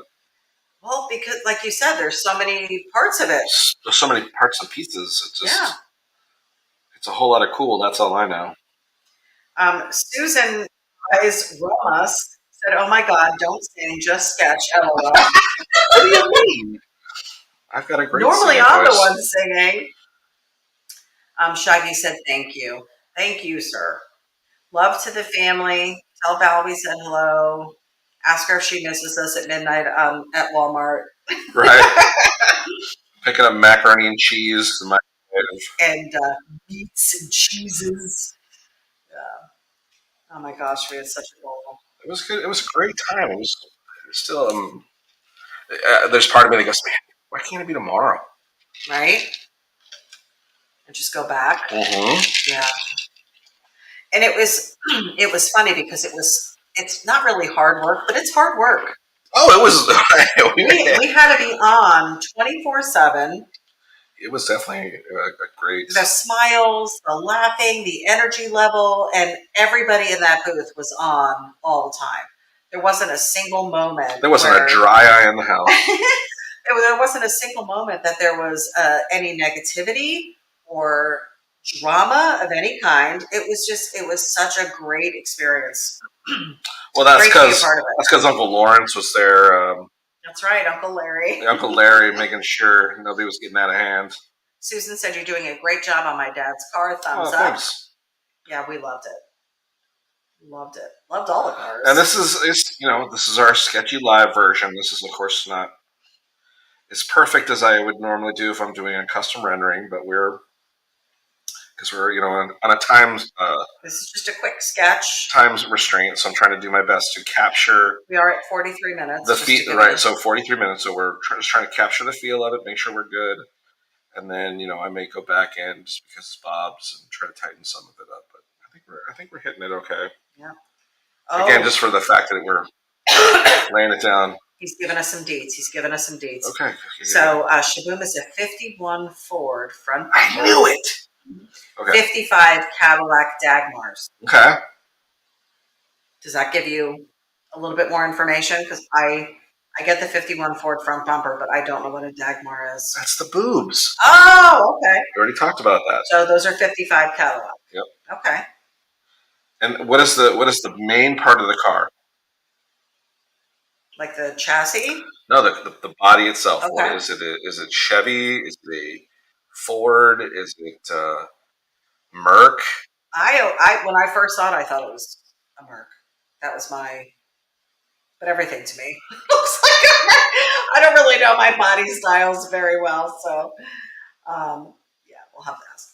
Well, because, like you said, there's so many parts of it. there's so many parts and pieces. Yeah. It's a whole lot of cool. That's all I know. Susan Ramos said, oh my God, don't sing, just sketch, LOL. What do you mean? I've got a great Normally, singing I'm the voice. one singing. Shaggy said, thank you. Thank you, sir. Love to the family. Tell Val we said hello. Ask her if she misses us at midnight at Walmart. Right. Picking up macaroni and cheese in my and meats and cheeses. Oh my gosh, we had such a ball. It was good. It was a great time. It was still. There's part of me that goes, man, why can't it be tomorrow? Right? And just go back. Mm-hmm. Yeah. And it was funny because it's not really hard work, but it's hard work. Oh, it was. We had to be on 24/7. It was definitely a great. The smiles, the laughing, the energy level, and everybody in that booth was on all the time. There wasn't a single moment. There wasn't a dry eye in the house. There wasn't a single moment that there was any negativity or drama of any kind. It was such a great experience. Well, that's because Uncle Lawrence was there. That's right, Uncle Larry. Uncle Larry making sure nobody was getting out of hand. Susan said, you're doing a great job on my dad's car. Thumbs up. Thanks. Yeah, we loved it. Loved it. Loved all the cars. And this is our sketchy live version. This is, of course, not as perfect as I would normally do if I'm doing a custom rendering, but we're on a time. This is just a quick sketch. Times restraint, so I'm trying to do my best to capture. We are at 43 minutes. The feet, right? So 43 minutes. So we're just trying to capture the feel of it, make sure we're good, and then I may go back in just because it's Bob's and try to tighten some of it up. But I think we're hitting it okay. Yeah. Again, just for the fact that we're laying it down. He's given us some deets. Okay. So ShBoom is a 51 Ford front. I knew it. Okay. 55 Cadillac Dagmars. Okay. Does that give you a little bit more information? Because I get the 51 Ford front bumper, but I don't know what a Dagmar is. That's the boobs. Oh, okay. We already talked about that. So those are 55 Cadillac. Yep. Okay. And what is the main part of the car? Like the chassis? No, the body itself. Okay. What is it? Is it Chevy? Is it a Ford? Is it Merc? When I first saw it, I thought it was a Merc. That was but everything to me looks like a Merc. I don't really know my body styles very well, so yeah, we'll have to ask.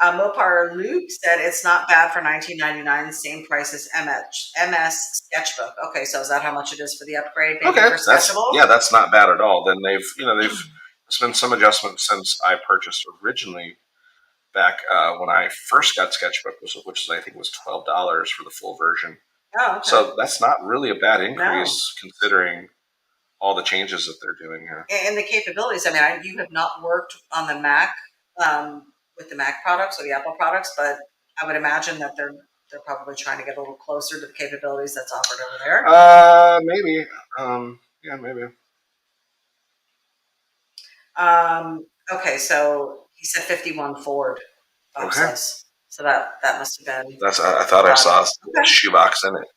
Mopar Luke said it's not bad for $19.99, same price as MS Sketchbook. Okay, so is that how much it is for the upgrade? Maybe okay, for Sketchable? that's not bad at all. Then there's been some adjustments since I purchased originally back when I first got Sketchbook, which I think was $12 for the full version. Oh, okay. So that's not really a bad increase considering all the changes that they're doing here. And the capabilities. I mean, you have not worked on the Mac with the Mac products or the Apple products, but I would imagine that they're probably trying to get a little closer to the capabilities that's offered over there. Maybe. Yeah, maybe. Okay, so he said 51 Ford. Okay. So that must have been. I thought I saw a Okay. shoebox in it.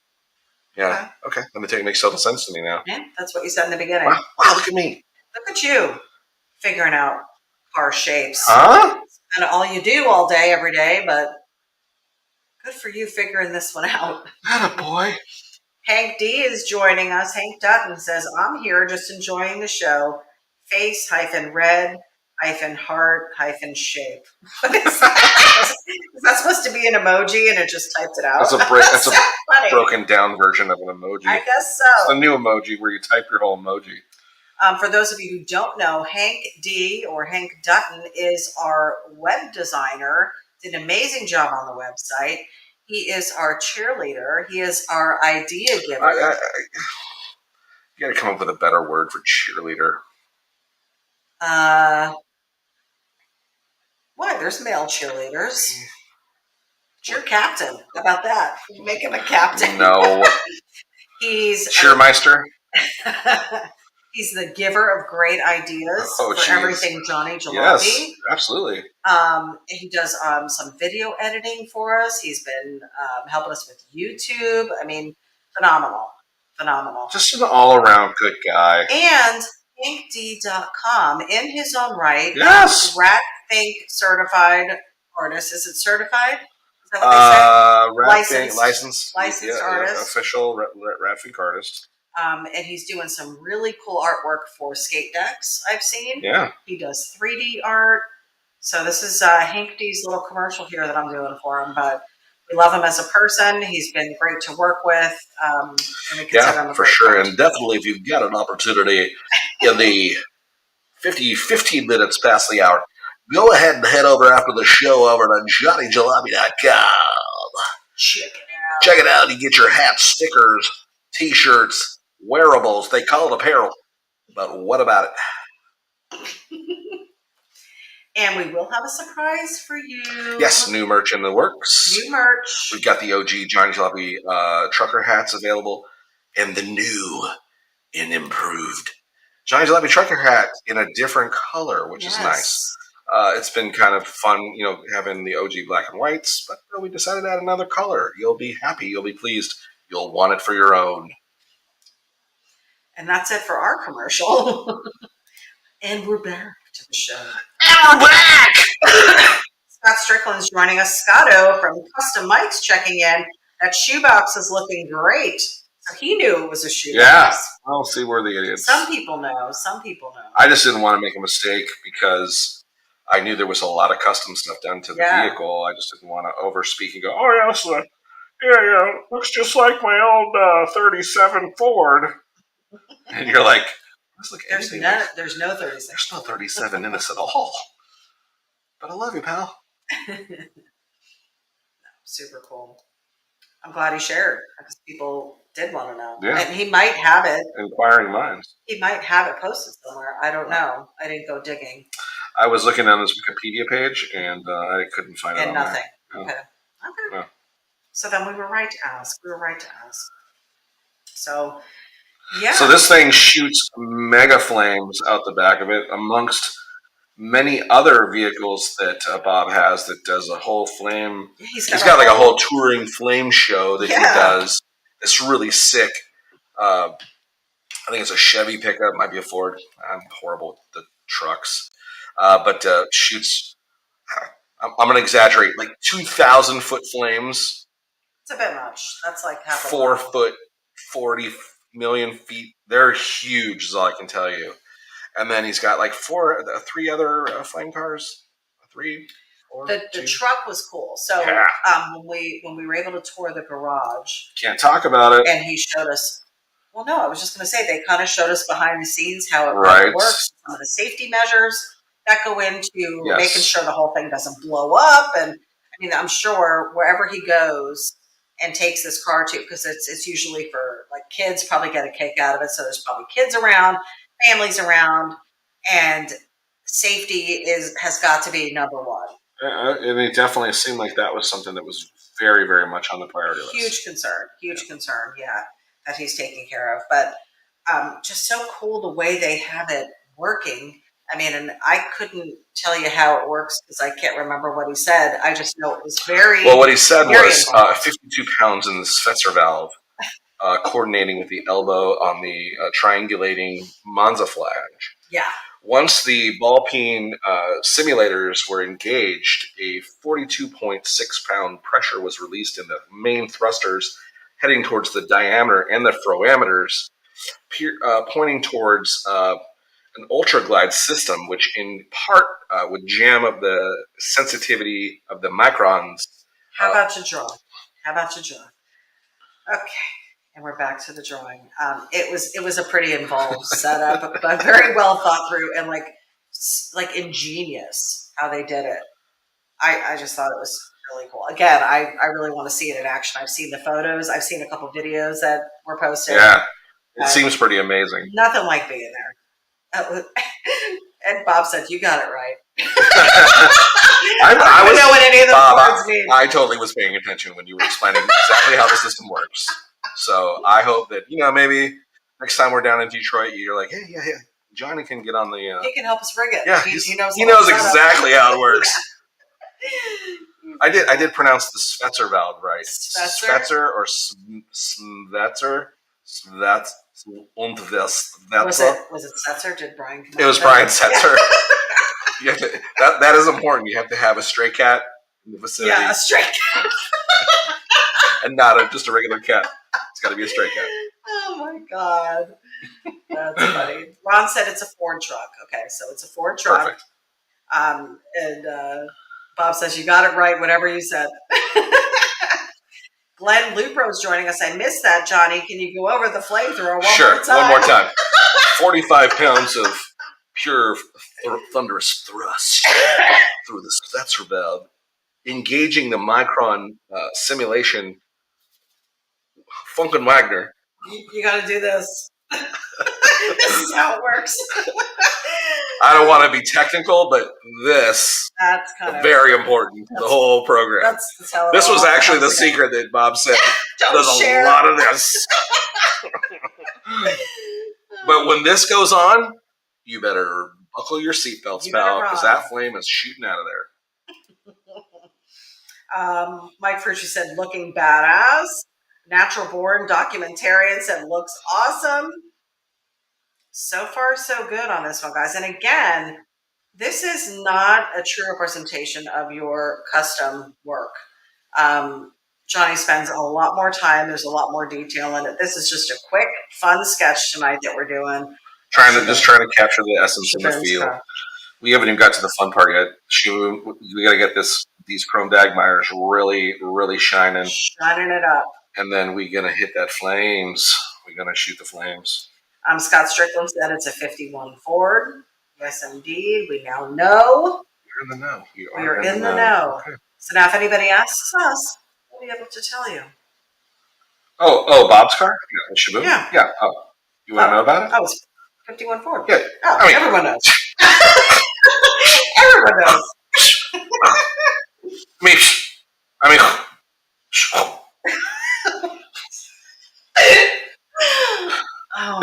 Yeah. Okay. Okay. It makes total sense to me now. Yeah, that's what you said in the beginning. Wow. Wow. Look at me. Look at you figuring out car shapes. Huh? And all you do all day, every day, but good for you figuring this one out. Attaboy. Hank D is joining us. Hank Dutton says, I'm here just enjoying the show. Face -red -heart -shape. What is that? Is that supposed to be an emoji and it just typed it out? That's a funny. broken down version of an emoji. I guess It's so. the new emoji where you type your whole emoji. For those of you who don't know, Hank D or Hank Dutton is our web designer. Did an amazing job on the website. He is our cheerleader. He is our idea giver. You got to come up with a better word for cheerleader. Why? There's male cheerleaders. Cheer captain. How about that? Make him a captain. No. He's Cheermeister. He's the giver of great ideas for everything Johnny Jalopy. Yes, absolutely. He does some video editing for us. He's been helping us with YouTube. I mean, phenomenal. Just an all-around good guy. And inkd.com in his own right. Yes. RatFink certified artist. Is it certified? Is that what they say? Licensed artist. Official RatFink artist. And he's doing some really cool artwork for skate decks I've seen. Yeah. He does 3D art. So this is Hank D's little commercial here that I'm doing for him. But we love him as a person. He's been great to work with. And we consider him a for sure. And definitely if you've got an opportunity in the 15 minutes past the hour, go ahead and head over after the show over to johnnyjalopy.com. Check it out. You get your hats, stickers, T-shirts, wearables. They call it apparel. But what about it? And we will have a surprise for you. Yes, new merch in the works. New merch. We've got the OG Johnny Jalopy trucker hats available, and the new and improved Johnny Jalopy trucker hat in a different color, which is nice. It's been kind of fun, having the OG black and whites, but we decided to add another color. You'll be happy. You'll be pleased. You'll want it for your own. And that's it for our commercial. And we're back to the show. And we're back! Scott Strickland's joining us. Scotto from Custom Mike's checking in. That shoebox is looking great. So he knew it was a shoebox. Yeah, I'll see where the idiots. Some people know. I just didn't want to make a mistake because I knew there was a lot of custom stuff done to the vehicle. I just didn't want to overspeak and go, oh, yes, looks just like my old 37 Ford. And you're like, there's no 37. There's no 37 in this at all. But I love you, pal. Super cool. I'm glad he shared because people did want to know. Yeah. And he might have it. Inquiring minds. He might have it posted somewhere. I don't know. I didn't go digging. I was looking on this Wikipedia page and I couldn't find it. And nothing. There. Okay. No. So then we were right to ask. So, yeah. So this thing shoots mega flames out the back of it, amongst many other vehicles that Bob has that does a whole flame. He's got like a whole touring flame show that he does. It's really sick. I think it's a Chevy pickup, might be a Ford. I'm horrible with the trucks. But shoots, I'm going to exaggerate, like 2,000 foot flames. It's a bit much. That's like half 4 foot, 40 million feet. They're huge, is all I can tell you. And then he's got like 3 other flame cars. 3, 4. The truck was cool. So when we were able to tour the garage, can't talk about it. And he showed us. Well, no, I was just going to say they kind of showed us behind the scenes how it works, some of the safety measures that go into making sure the whole thing doesn't blow up. And I mean, I'm sure wherever he goes and takes this car to, because it's usually for like kids, probably get a kick out of it. So there's probably kids around, families around, and safety has got to be number one. And it definitely seemed like that was something that was very, very much on the priority list. Huge concern, that he's taking care of. But just so cool the way they have it working. I mean, and I couldn't tell you how it works because I can't remember what he said. I just know it was very Well, what he said very was involved. 52 pounds in the Spencer valve, coordinating with the elbow on the triangulating Monza flange. Yeah. Once the ball peen simulators were engaged, a 42.6-pound pressure was released in the main thrusters, heading towards the diameter and the photometers, pointing towards an ultra glide system, which in part would jam up the sensitivity of the microns. How about your draw? How about your draw? Okay. And we're back to the drawing. It was a pretty involved setup, but very well thought through and like ingenious how they did it. I just thought it was really cool. Again, I really want to see it in action. I've seen the photos. I've seen a couple videos that were posted. Yeah, it seems pretty amazing. Nothing like being there. And Bob said, "You got it right." I don't know what any of those words mean. I totally was paying attention when you were explaining exactly how the system works. So I hope that maybe next time we're down in Detroit, you're like, hey, yeah, Johnny can get on the. He can help us rig it. Yeah, he knows exactly how it works. I did pronounce the Spencer valve right. Spencer or Svetzer. That's und this. Was it Setzer? Did Brian? It was Brian Setzer. You have to, that is important. You have to have a stray cat in the vicinity. Yeah, a stray cat. And not just a regular cat. It's got to be a stray cat. Oh my God. That's funny. Ron said it's a Ford truck. Okay, so it's a Ford truck. Perfect. And Bob says, you got it right, whatever you said. Glenn Lupro's joining us. I missed that, Johnny. Can you go over the flamethrower one more time? 45 pounds of pure thunderous thrust through the Spencer valve, engaging the micron simulation. Funkin' Wagner. You got to do this. This is how it works. I don't want to be technical, but that's kind of very important. The whole program. That's how this was actually the secret that Bob said. There's a lot of this. But when this goes on, you better buckle your seatbelts, pal, because that flame is shooting out of there. Mike Frucci said, looking badass. Natural born documentarian said, looks awesome. So far, so good on this one, guys. And again, this is not a true representation of your custom work. Johnny spends a lot more time. There's a lot more detail in it. This is just a quick, fun sketch tonight that we're doing. Trying to capture the essence and the feel. We haven't even got to the fun part yet. We got to get these chrome Dagmeyers really, really shining it up. And then we're going to hit that flames. We're going to shoot the flames. Scott Strickland said it's a 51 Ford. Yes, indeed. We now know. You're in the know. We're in the know. Okay. So now if anybody asks us, we'll be able to tell you. Oh, Bob's car? Yeah, ShBoom? Yeah. Oh, you want to know about it? Oh, it's 51 Ford. Yeah. Oh, everyone knows. Everyone knows. I mean.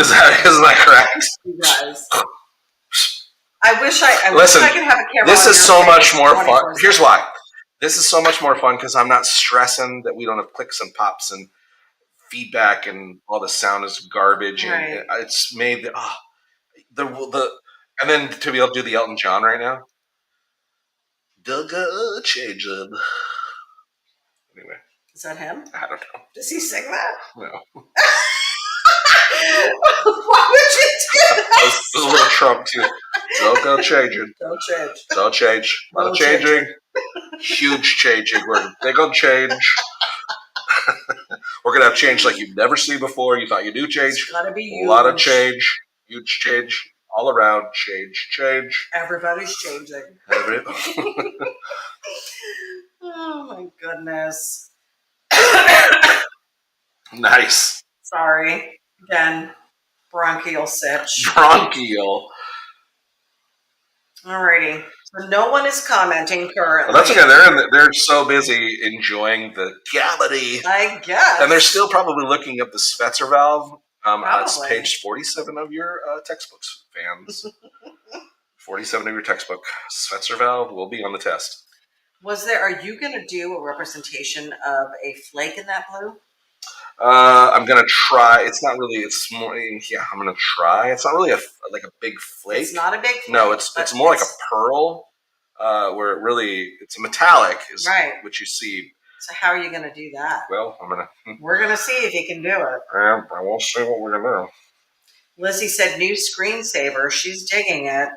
Isn't that correct? You guys. I wish I could have a camera. This is so much more fun. Here's why. This is so much more fun because I'm not stressing that we don't have clicks and pops and feedback and all the sound is garbage. Right. And it's made and then to be able to do the Elton John right now. Changing. Anyway. Is that him? I don't know. Does he sing that? No. Why would you do that? There's a little Trump too. Don't go changing. Don't change. Don't change. A lot of changing. Huge changing. We're big on change. We're gonna have change like you've never seen before. You thought you knew change. It's gotta be huge. A lot of change. Huge change. All around. Change. Everybody's changing. Oh my goodness. Nice. Sorry. Again, bronchial sitch. Bronchial. Alrighty. So no one is commenting currently. Well, that's okay. They're so busy enjoying the cavity. I guess. And they're still probably looking up the Spencer valve. It's page 47 of your textbooks, fans. 47 of your textbook. Spencer valve will be on the test. Are you going to do a representation of a flake in that blue? I'm gonna try. It's not really. It's more. Yeah, I'm gonna try. It's not really like a big flake. It's not a big flake. No, it's more like a pearl, where it really it's a metallic is right, which you see. So how are you gonna do that? Well, we're gonna see if you can do it. I won't see what we're gonna do. Lizzie said new screensaver. She's digging it.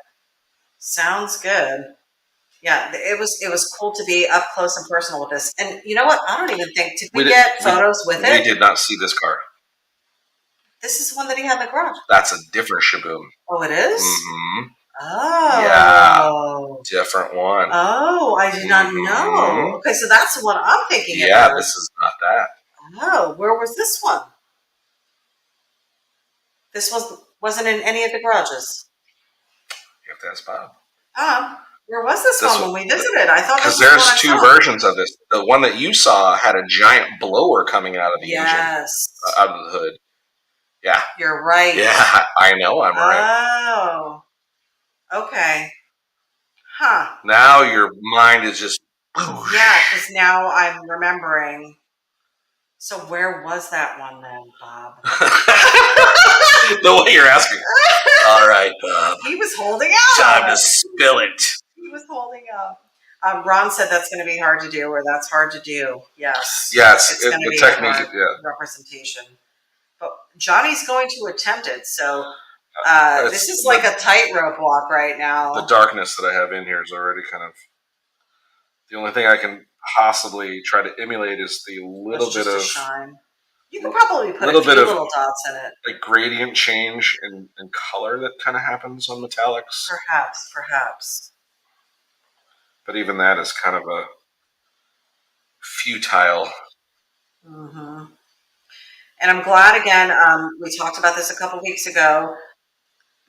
Sounds good. Yeah, it was cool to be up close and personal with this. And you know what? I don't even think did we get photos with it? We did not see this car. This is one that he had in the garage. That's a different ShBoom. Oh, it is? Mm-hmm. Oh. Yeah. Different one. Oh, I did not know. Okay, so that's the one I'm thinking of. Yeah, this is not that. Oh, where was this one? This wasn't in any of the garages. You have to ask Bob. Where was this one when we visited? I thought because there's two versions of this. The one that you saw had a giant blower coming out of the engine, out of the hood. Yeah, you're right. Yeah, I know I'm right. Oh, okay. Huh. Now your mind is just. Yeah, because now I'm remembering. So where was that one then, Bob? The way you're asking. All right, Bob. He was holding out. Time to spill it. He was holding up. Ron said that's going to be hard to do, or that's hard to do. Yes. Yeah, it's going to be a hard representation. But Johnny's going to attempt it, so this is like a tightrope walk right now. The darkness that I have in here is already kind of... The only thing I can possibly try to emulate is the little bit of shine. You can probably put a few little dots in it. Like gradient change in color that kind of happens on metallics. Perhaps. But even that is kind of a futile. Mm-hmm. And I'm glad, again, we talked about this a couple weeks ago.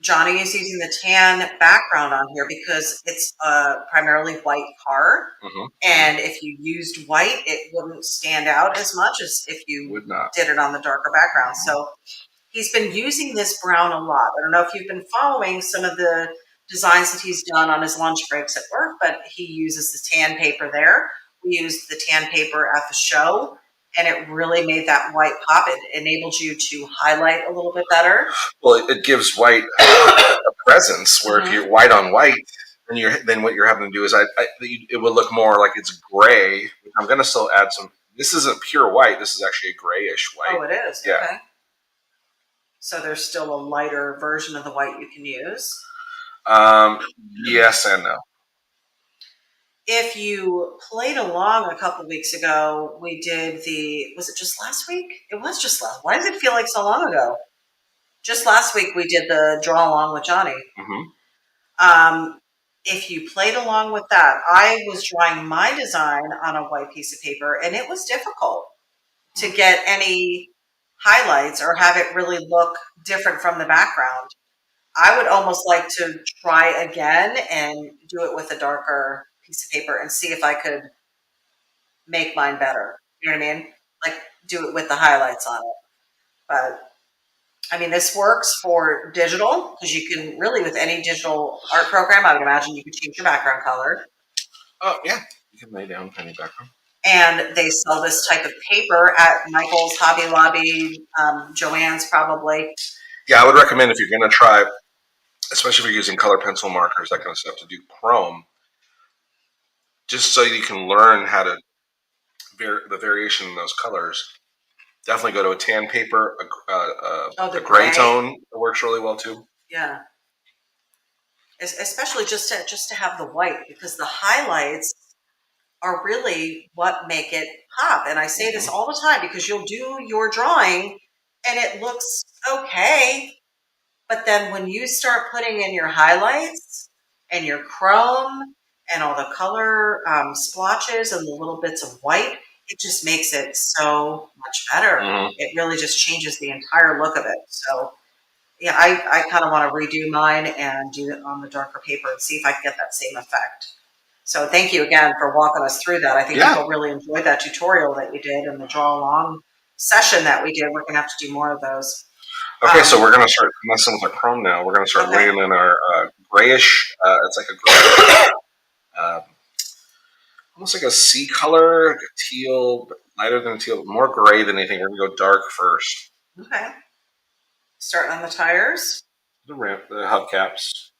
Johnny is using the tan background on here because it's a primarily white car. Mm-hmm. And if you used white, it wouldn't stand out as much as if you did it on the darker background. Mm-hmm. So he's been using this brown a lot. I don't know if you've been following some of the designs that he's done on his lunch breaks at work, but he uses the tan paper there. We used the tan paper at the show, and it really made that white pop. It enabled you to highlight a little bit better. Well, it gives white a presence where if you're white on white, then what you're having to do is it would look more like it's gray. I'm going to still add some. This isn't pure white. This is actually a grayish white. Oh, it is? Yeah. Okay. So there's still a lighter version of the white you can use? Yes and no. If you played along a couple weeks ago, we did was it just last week? It was just last. Why does it feel like so long ago? Just last week we did the draw along with Johnny. Mm-hmm. If you played along with that, I was drawing my design on a white piece of paper, and it was difficult to get any highlights or have it really look different from the background. I would almost like to try again and do it with a darker piece of paper and see if I could make mine better. You know what I mean? Like do it with the highlights on it. But I mean, this works for digital because you can really, with any digital art program, I would imagine you could change your background color. Oh, yeah. You can lay down any background. And they sell this type of paper at Michael's, Hobby Lobby, Joann's probably. Yeah, I would recommend if you're going to try, especially if you're using color pencil markers, that kind of stuff, to do chrome, just so you can learn how to, the variation in those colors. Definitely go to a tan paper, a gray tone works really well too. Yeah. Especially just to have the white, because the highlights are really what make it pop. And I say this all the time because you'll do your drawing and it looks okay. But then when you start putting in your highlights and your chrome and all the color splotches and the little bits of white, it just makes it so much better. Mm-hmm. It really just changes the entire look of it. So, yeah, I kind of want to redo mine and do it on the darker paper and see if I can get that same effect. So thank you again for walking us through that. I think people really enjoyed that tutorial that you did and the draw along session that we did. We're going to have to do more of those. Okay, so we're going to start messing with our chrome now. We're going to start laying in our grayish. It's like a gray, um, almost like a sea color, like a teal, but lighter than a teal, more gray than anything. We're gonna go dark first. Okay. Starting on the tires. The ramp, the hubcaps.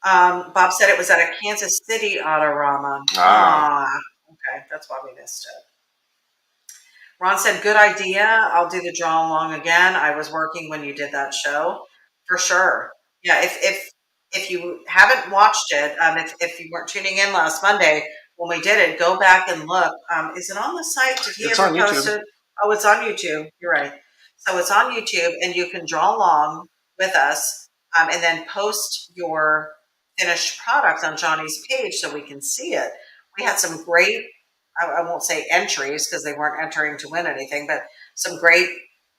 Bob said it was at a Kansas City Autorama. Ah, Okay, that's why we missed it. Ron said, good idea. I'll do the draw along again. I was working when you did that show. For sure. Yeah, if you haven't watched it, if you weren't tuning in last Monday when we did it, go back and look. Is it on the site? Did he it's ever on post YouTube. it? Oh, it's on YouTube. You're right. So it's on YouTube, and you can draw along with us, and then post your finished product on Johnny's page so we can see it. We had some great, I won't say entries because they weren't entering to win anything, but some great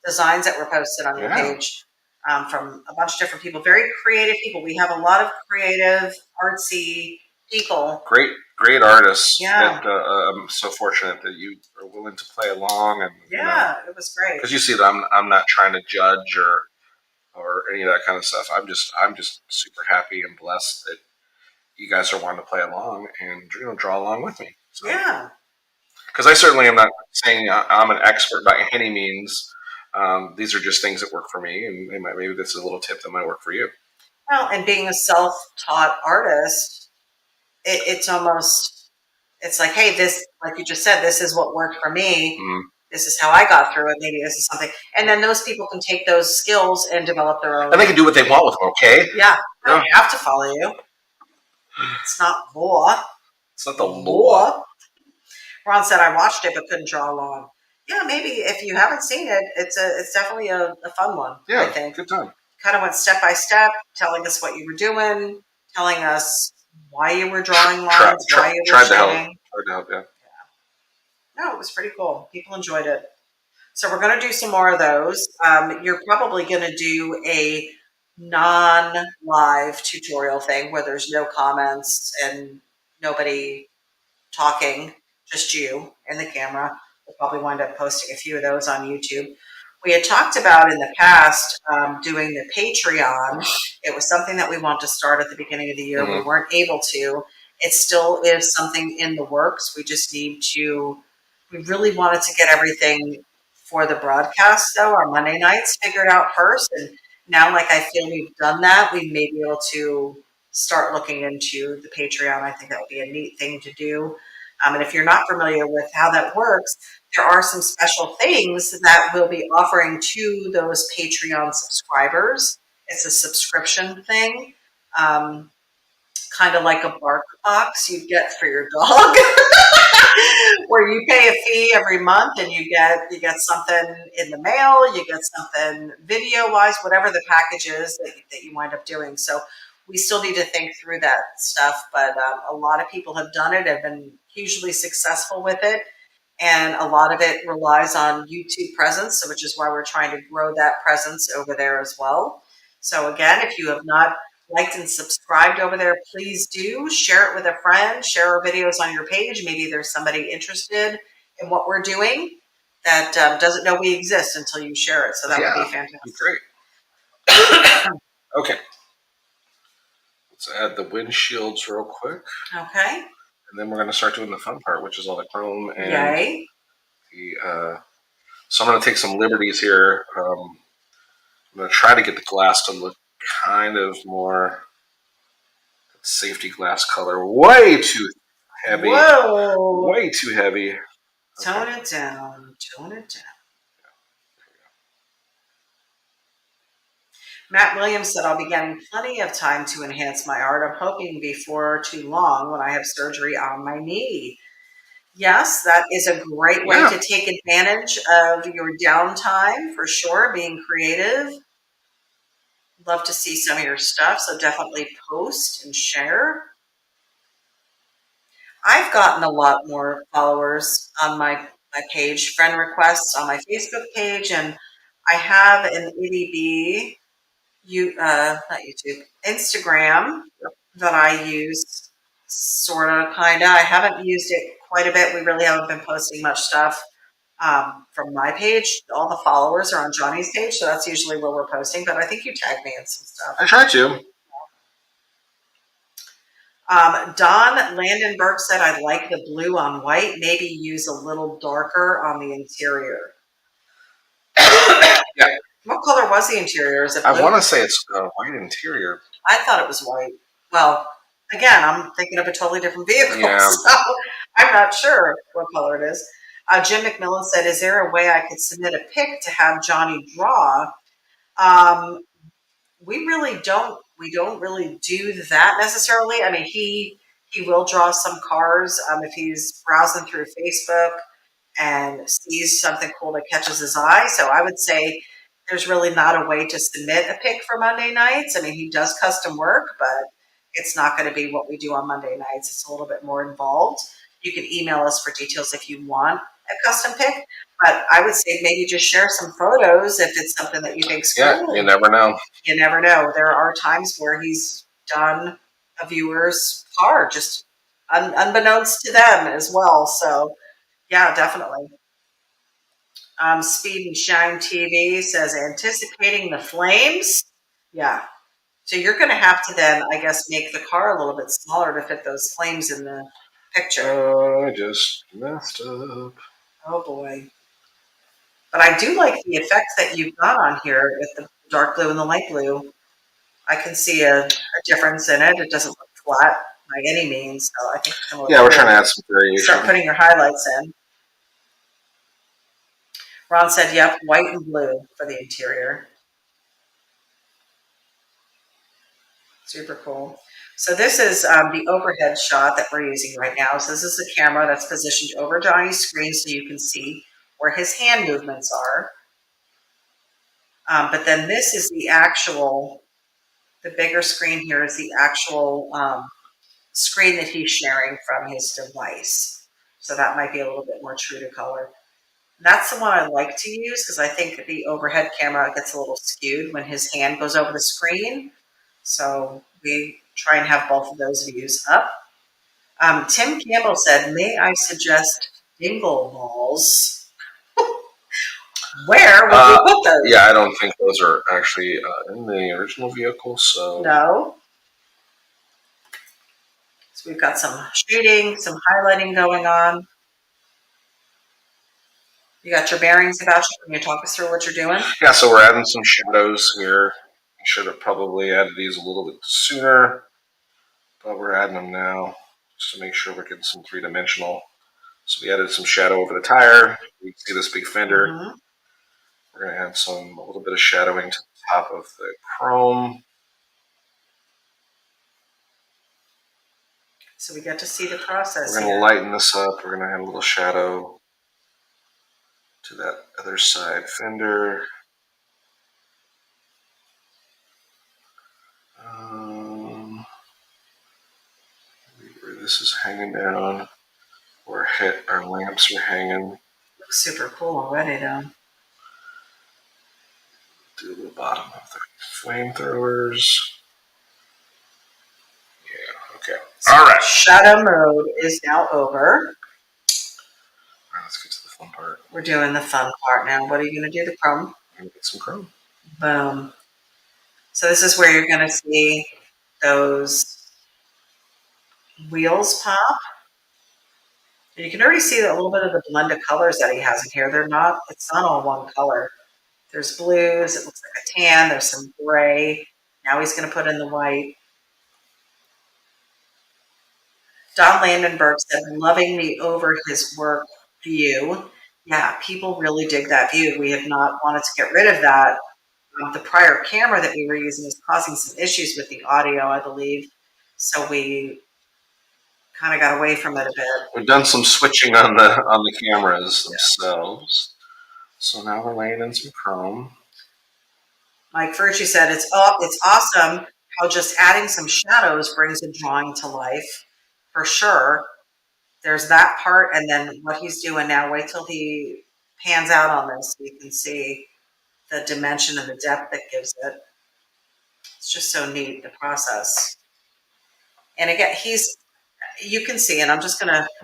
designs that were posted on your Yeah. page from a bunch of different people, very creative people. We have a lot of creative, artsy people. Great artists. Yeah. That I'm so fortunate that you are willing to play along, and Yeah, it was great. because you see that I'm not trying to judge or any of that kind of stuff. I'm just super happy and blessed that you guys are wanting to play along and draw along with me. So, Yeah. because I certainly am not saying I'm an expert by any means. These are just things that work for me, and maybe this is a little tip that might work for you. Well, and being a self-taught artist, it's almost, it's like, hey, this, like you just said, this is what worked for me. Mm. This is how I got through it. Maybe this is something. And then those people can take those skills and develop their own. And they can do what they want with them, okay? Yeah. They don't have to follow you. It's not law. It's not the law. Ron said, I watched it but couldn't draw along. Yeah, maybe if you haven't seen it, it's definitely a fun one. Yeah, I think. good time. Kind of went step by step, telling us what you were doing, telling us why you were drawing lines, why you were shading. Tried to help, yeah. No, it was pretty cool. People enjoyed it. So we're going to do some more of those. You're probably going to do a non-live tutorial thing where there's no comments and nobody talking, just you and the camera. We'll probably wind up posting a few of those on YouTube. We had talked about in the past doing the Patreon. It was something that we wanted to start at the beginning of the year. We weren't able to. It still is something in the works. We just need to, we really wanted to get everything for the broadcast, though, our Monday nights figured out first. And now, like, I feel we've done that, we may be able to start looking into the Patreon. I think that would be a neat thing to do. And if you're not familiar with how that works, there are some special things that we'll be offering to those Patreon subscribers. It's a subscription thing, kind of like a bark box you get for your dog, where you pay a fee every month and you get something in the mail, you get something video wise, whatever the package is that you wind up doing. So we still need to think through that stuff, but a lot of people have done it, have been hugely successful with it. And a lot of it relies on YouTube presence, which is why we're trying to grow that presence over there as well. So again, if you have not liked and subscribed over there, please do. Share it with a friend. Share our videos on your page. Maybe there's somebody interested in what we're doing that doesn't know we exist until you share it. So that would be fantastic. Great. Okay. Let's add the windshields real quick. Okay. And then we're going to start doing the fun part, which is all the chrome and Yay. the. So I'm going to take some liberties here. I'm going to try to get the glass to look kind of more safety glass color. Way too heavy. Whoa. Way too heavy. Okay. Tone it down. Tone it down. Matt Williams said, I'll be getting plenty of time to enhance my art. I'm hoping before too long when I have surgery on my knee. Yes, that is a great way to take advantage of your downtime for sure, being creative. Love to see some of your stuff, so definitely post and share. I've gotten a lot more followers on my page, friend requests on my Facebook page, and I have an ity-B, not YouTube, Instagram that I use, sort of, kind of. I haven't used it quite a bit. We really haven't been posting much stuff from my page. All the followers are on Johnny's page, so that's usually where we're posting, but I think you tagged me in some stuff. I try to. Don Landenberg said, I like the blue on white. Maybe use a little darker on the interior. Yeah. What color was the interior? Is it blue? I want to say it's white interior. I thought it was white. Well, again, I'm thinking of a totally different vehicle, Yeah. so I'm not sure what color it is. Jim McMillan said, is there a way I could submit a pic to have Johnny draw? We really don't. We don't really do that necessarily. I mean, he will draw some cars if he's browsing through Facebook and sees something cool that catches his eye. So I would say there's really not a way to submit a pic for Monday nights. I mean, he does custom work, but it's not going to be what we do on Monday nights. It's a little bit more involved. You can email us for details if you want a custom pic, but I would say maybe just share some photos if it's something that you think's cool. Yeah, you never know. You never know. There are times where he's done a viewer's car just unbeknownst to them as well. So yeah, definitely. Speed and Shine TV says anticipating the flames. Yeah. So you're going to have to then, I guess, make the car a little bit smaller to fit those flames in the picture. I just messed up. Oh boy. But I do like the effects that you've got on here with the dark blue and the light blue. I can see a difference in it. It doesn't look flat by any means. So I think it's going to look Yeah, we're cool. trying to add some variation. Start putting your highlights in. Ron said, yep, white and blue for the interior. Super cool. So this is the overhead shot that we're using right now. So this is the camera that's positioned over Johnny's screen so you can see where his hand movements are. But then this is the actual, the bigger screen here is the actual screen that he's sharing from his device. So that might be a little bit more true to color. That's the one I like to use because I think the overhead camera gets a little skewed when his hand goes over the screen. So we try and have both of those views up. Tim Campbell said, may I suggest dingle balls? Where would we put those? Yeah, I don't think those are actually in the original vehicle. So no. So we've got some shading, some highlighting going on. You got your bearings about you. Can you talk us through what you're doing? Yeah, so we're adding some shadows here. I should have probably added these a little bit sooner, but we're adding them now just to make sure we're getting some three-dimensional. So we added some shadow over the tire. You can see this big fender. Mm-hmm. We're going to add a little bit of shadowing to the top of the chrome. So we get to see the process. We're going to lighten this up. We're going to add a little shadow to that other side fender. Where this is hanging down, where our lamps are hanging. Looks super cool already, though. Do the bottom of the flamethrowers. Yeah, okay. So all right. Shadow mode is now over. All right, let's get to the fun part. We're doing the fun part now. What are you going to do? The chrome? I'm going to get some chrome. Boom. So this is where you're going to see those wheels pop. And you can already see a little bit of the blend of colors that he has in here. It's not all one color. There's blues, it looks like a tan, there's some gray. Now he's going to put in the white. Don Landenberg said, loving the over his work view. Yeah, people really dig that view. We have not wanted to get rid of that. The prior camera that we were using was causing some issues with the audio, I believe. So we kind of got away from it a bit. We've done some switching on the cameras themselves. So now we're laying in some chrome. Mike Furchy said, it's awesome how just adding some shadows brings a drawing to life. For sure. There's that part, and then what he's doing now. Wait till he pans out on this so you can see the dimension and the depth that gives it. It's just so neat, the process. And again, you can see, and I'm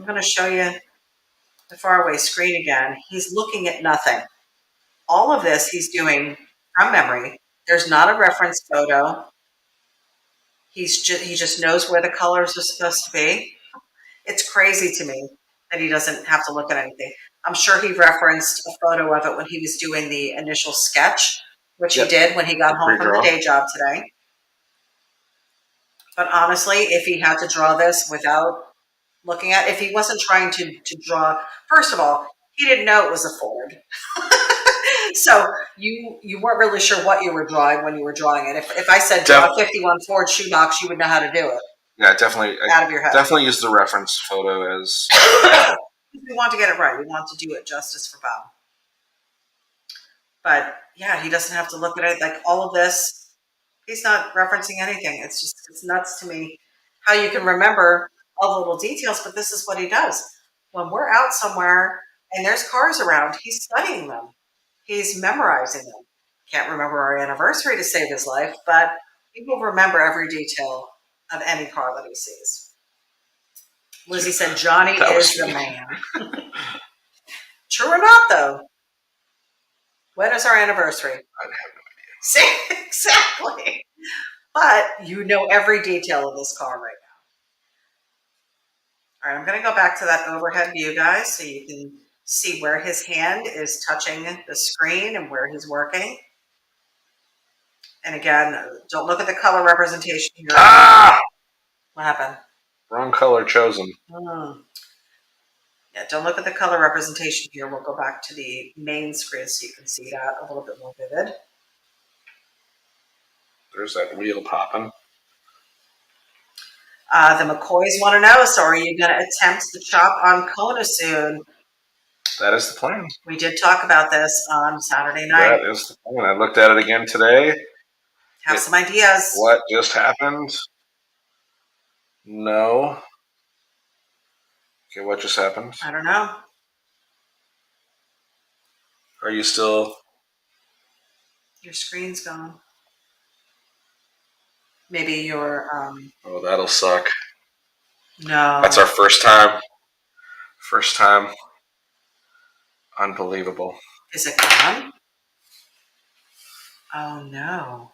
gonna show you the faraway screen again. He's looking at nothing. All of this he's doing from memory. There's not a reference photo. He just knows where the colors are supposed to be. It's crazy to me that he doesn't have to look at anything. I'm sure he referenced a photo of it when he was doing the initial sketch, which he did when he got home from the day job today. But honestly, if he had to draw this without looking at, if he wasn't trying to draw, first of all, he didn't know it was a Ford. So you weren't really sure what you were drawing when you were drawing it. If I said draw 51 Ford shoebox, you would know how to do it. Yeah, definitely. Out of your head. Definitely use the reference photo as. We want to get it right. We want to do it justice for Bob. But yeah, he doesn't have to look at it. Like all of this, he's not referencing anything. It's nuts to me how you can remember all the little details, but this is what he does. When we're out somewhere and there's cars around, he's studying them. He's memorizing them. Can't remember our anniversary to save his life, but he will remember every detail of any car that he sees. Lizzie said, Johnny is the man. True or not, though? When is our anniversary? I have no idea. Exactly. But you know every detail of this car right now. All right, I'm going to go back to that overhead view, guys, so you can see where his hand is touching the screen and where he's working. And again, don't look at the color representation here. Ah! What happened? Wrong color chosen. Yeah, don't look at the color representation here. We'll go back to the main screen so you can see that a little bit more vivid. There's that wheel popping. The McCoys want to know, so are you going to attempt the chop on Kona soon? That is the plan. We did talk about this on Saturday night. That is the plan. I looked at it again today. Have some ideas. What just happened? No. Okay, what just happened? I don't know. Are you still... Your screen's gone. Maybe your... Oh, that'll suck. No. That's our first time. First time. Unbelievable. Is it gone? Oh, no.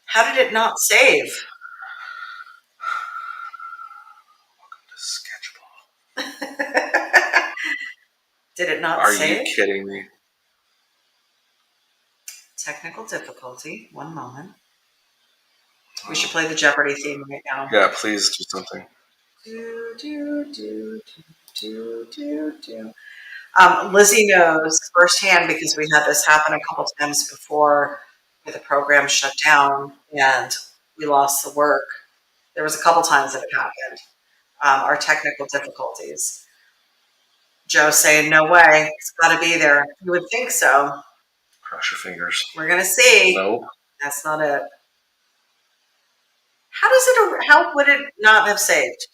How did it not save? Welcome to Sketchball. Did it not save? Are you kidding me? Technical difficulty. One moment. We should play the Jeopardy theme right now. Yeah, please do something. Lizzie knows firsthand because we had this happen a couple times before where the program shut down and we lost the work. There was a couple times that it happened. Our technical difficulties. Joe's saying, no way. It's got to be there. You would think so. Cross your fingers. We're going to see. Nope. That's not it. How would it not have saved?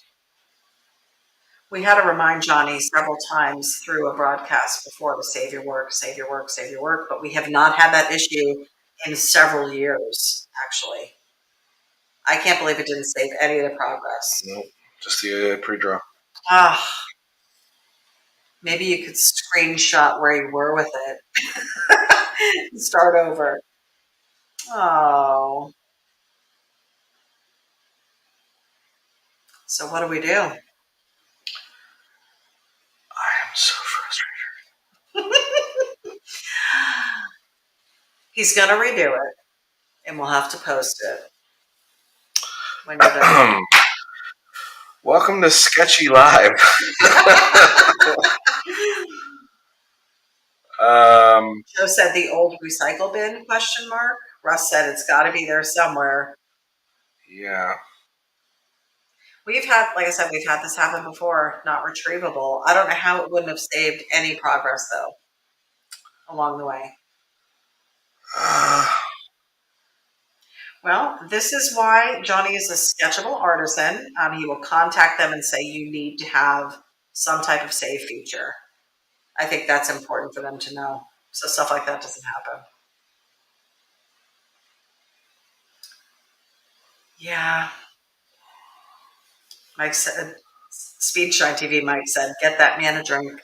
We had to remind Johnny several times through a broadcast before to save your work, save your work, save your work. But we have not had that issue in several years, actually. I can't believe it didn't save any of the progress. Nope. Just the pre-draw. Maybe you could screenshot where you were with it. Start over. Oh. So what do we do? I am so frustrated. He's going to redo it, and we'll have to post it. When you're done. Welcome to Sketchy Live. Joe said the old recycle bin, ? Russ said it's got to be there somewhere. Yeah. We've had, like I said, we've had this happen before, not retrievable. I don't know how it wouldn't have saved any progress, though, along the way. Well, this is why Johnny is a sketchable artisan. He will contact them and say, you need to have some type of save feature. I think that's important for them to know. So stuff like that doesn't happen. Yeah. Mike said, Speedshine TV, Mike said, get that man a drink.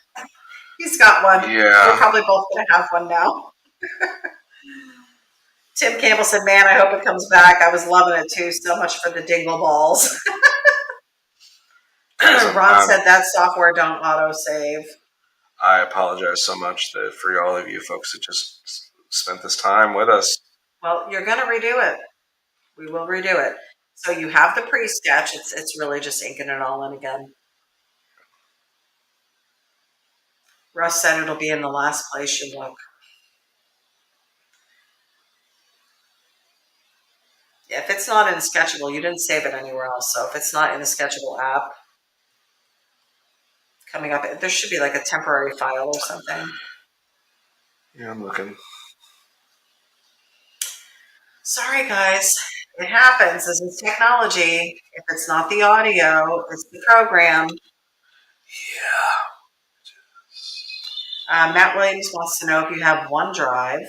He's got one. Yeah. We're probably both going to have one now. Tim Campbell said, man, I hope it comes back. I was loving it too. So much for the dingle balls. Ron said that software don't auto save. I apologize so much for all of you folks that just spent this time with us. Well, you're going to redo it. We will redo it. So you have the pre-sketch. It's really just inking it all in again. Russ said it'll be in the last place you look. Yeah, if it's not in Sketchable, you didn't save it anywhere else. So if it's not in the Sketchable app, coming up, there should be like a temporary file or something. Yeah, I'm looking. Sorry, guys. It happens. This is technology. If it's not the audio, it's the program. Yeah. Matt Williams wants to know if you have OneDrive.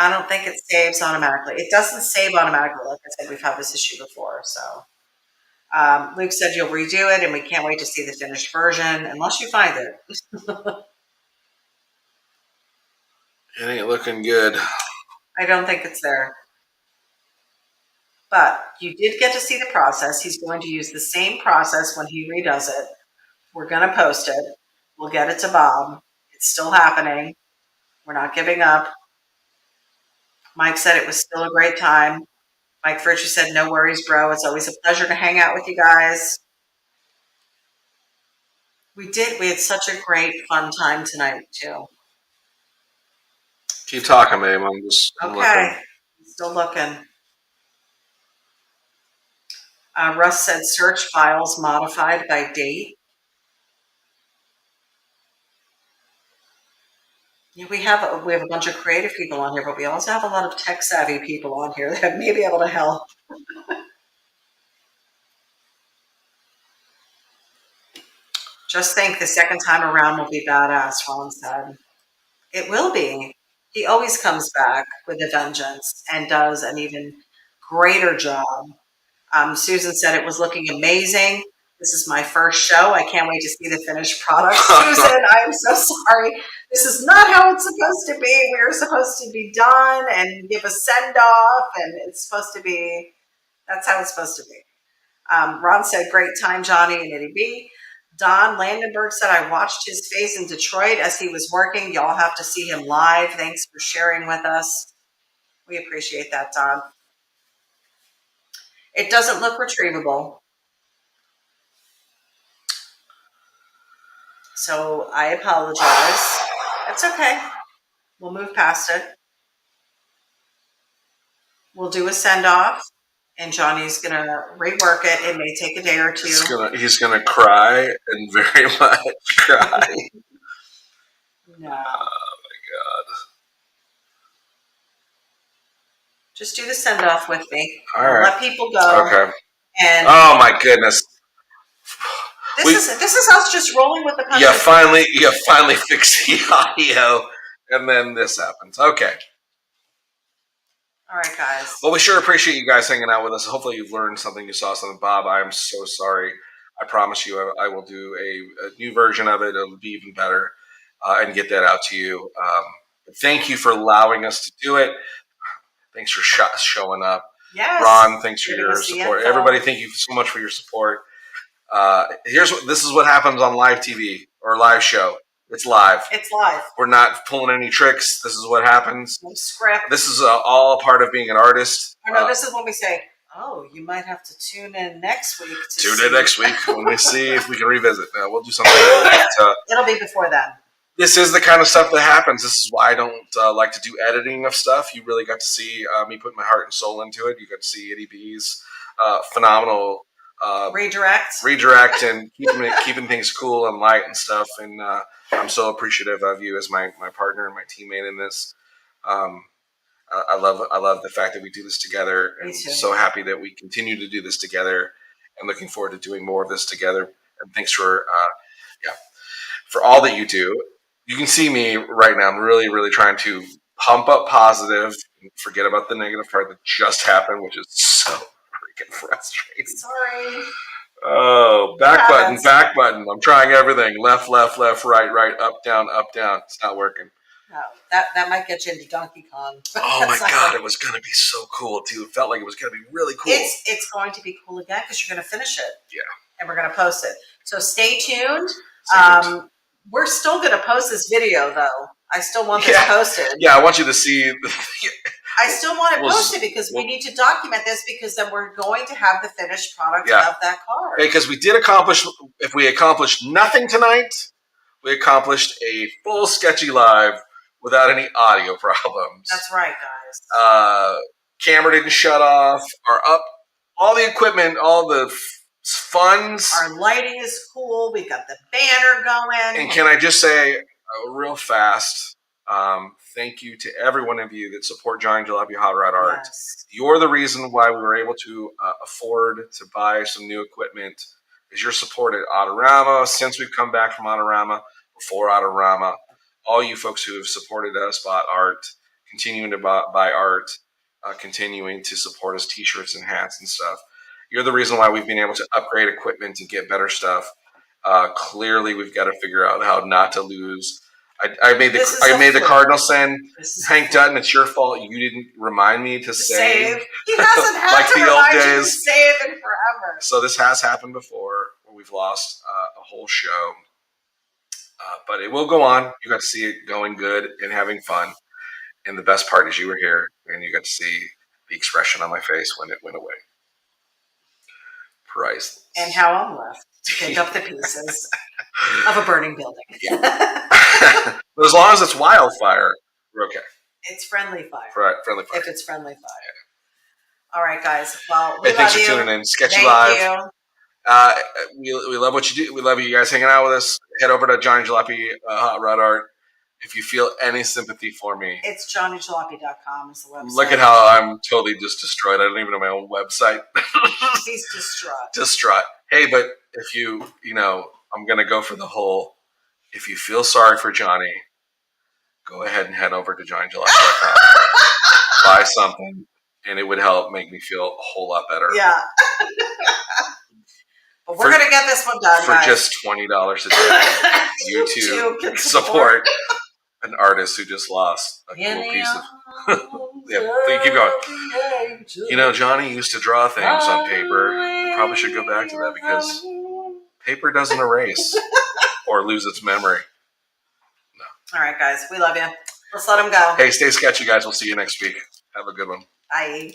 I don't think it saves automatically. It doesn't save automatically. Like I said, we've had this issue before. So Luke said you'll redo it, and we can't wait to see the finished version, unless you find it. It ain't looking good. I don't think it's there. But you did get to see the process. He's going to use the same process when he redoes it. We're going to post it. We'll get it to Bob. It's still happening. We're not giving up. Mike said it was still a great time. Mike Fritchie said, no worries, bro. It's always a pleasure to hang out with you guys. We did. We had such a great, fun time tonight, too. Keep talking, babe. I'm okay. looking. Still looking. Russ said search files modified by date. Yeah, we have a bunch of creative people on here, but we also have a lot of tech savvy people on here that may be able to help. Just think the second time around will be badass, Ron said. It will be. He always comes back with a vengeance and does an even greater job. Susan said it was looking amazing. This is my first show. I can't wait to see the finished product. Susan, I'm so sorry. This is not how it's supposed to be. We were supposed to be done and give a send-off, and it's supposed to be, that's how it's supposed to be. Ron said, great time, Johnny and ity-B. Don Landenberg said, I watched his face in Detroit as he was working. Y'all have to see him live. Thanks for sharing with us. We appreciate that, Don. It doesn't look retrievable. So I apologize. It's okay. We'll move past it. We'll do a send-off, and Johnny's going to rework it. It may take a day or two. He's gonna cry and very much cry. No. Oh, my God. Just do the send-off with me. All right. Let people go. Okay. And oh, my goodness. This is us just rolling with the punches. You finally fixed the audio, and then this happens. Okay. All right, guys. Well, we sure appreciate you guys hanging out with us. Hopefully you've learned something. You saw something. Bob, I am so sorry. I promise you I will do a new version of it. It'll be even better and get that out to you. Thank you for allowing us to do it. Thanks for showing up. Yes. Ron, thanks for your support. Everybody, thank you so much for your support. This is what happens on live TV or live show. It's live. It's live. We're not pulling any tricks. This is what happens. No script. This is all a part of being an artist. Oh, no, this is when we say, oh, you might have to tune in next week. Tune in next week when we see if we can revisit. We'll do something. It'll be before then. This is the kind of stuff that happens. This is why I don't like to do editing of stuff. You really got to see me put my heart and soul into it. You got to see ity-B's phenomenal redirect and keeping things cool and light and stuff. And I'm so appreciative of you as my partner and my teammate in this. I love the fact that we do this together, and so happy that we continue to do this together, and looking forward to doing more of this together. And thanks for all that you do. You can see me right now. I'm really, really trying to pump up positive and forget about the negative part that just happened, which is so freaking frustrating. Sorry. Oh, back button. I'm trying everything. Left, right, up, down. It's not working. No, that might get you into Donkey Kong. Oh my God, it was going to be so cool too. It felt like it was going to be really cool. It's going to be cool again because you're going to finish it. Yeah. And we're going to post it. So stay tuned. Stay tuned. We're still going to post this video though. I still want this posted. Yeah, I want you to see. I still want it posted because we need to document this because then we're going to have the finished product of that car. Because we did accomplish, if we accomplished nothing tonight, we accomplished a full Sketchy Live without any audio problems. That's right, guys. Camera didn't shut off. All the equipment, all the funds. Our lighting is cool. We got the banner going. And can I just say, real fast, thank you to every one of you that support Johnny Jalopy Hot Rod Art. Yes. You're the reason why we were able to afford to buy some new equipment. Is your support at Autorama since we've come back from Autorama, before Autorama. All you folks who have supported us, bought art, continuing to buy art, continuing to support us, t-shirts and hats and stuff. You're the reason why we've been able to upgrade equipment and get better stuff. Clearly, we've got to figure out how not to lose. I made the Cardinal send. Hank Dutton, it's your fault. You didn't remind me to save. He hasn't had like to the old remind you to days. save in forever. So this has happened before, where we've lost a whole show. But it will go on. You got to see it going good and having fun. And the best part is you were here, and you got to see the expression on my face when it went away. Priceless. And how I'm left to pick up the pieces of a burning building. Yeah. But as long as it's wildfire, we're okay. It's friendly fire. Friendly fire. If it's friendly fire. All right, guys. Well, thanks for tuning in. Sketchy Live. Thank you. We love what you do. We love you guys hanging out with us. Head over to Johnny Jalopy Hot Rod Art. If you feel any sympathy for me, it's johnnyjalopy.com is the website. Look at how I'm totally just destroyed. I don't even know my own website. He's distraught. Distraught. Hey, but if I'm going to go for the whole, if you feel sorry for Johnny, go ahead and head over to johnnyjalopy.com. Buy something, and it would help make me feel a whole lot better. Yeah. But we're going to get this one done, for guys. Just $20 a day. You too can support an artist who just lost a cool piece of. Yeah, keep going. Johnny used to draw things on paper. We probably should go back to that because paper doesn't erase or lose its memory. No. All right, guys. We love you. Let's let him go. Hey, stay sketchy, guys. We'll see you next week. Have a good one. Bye.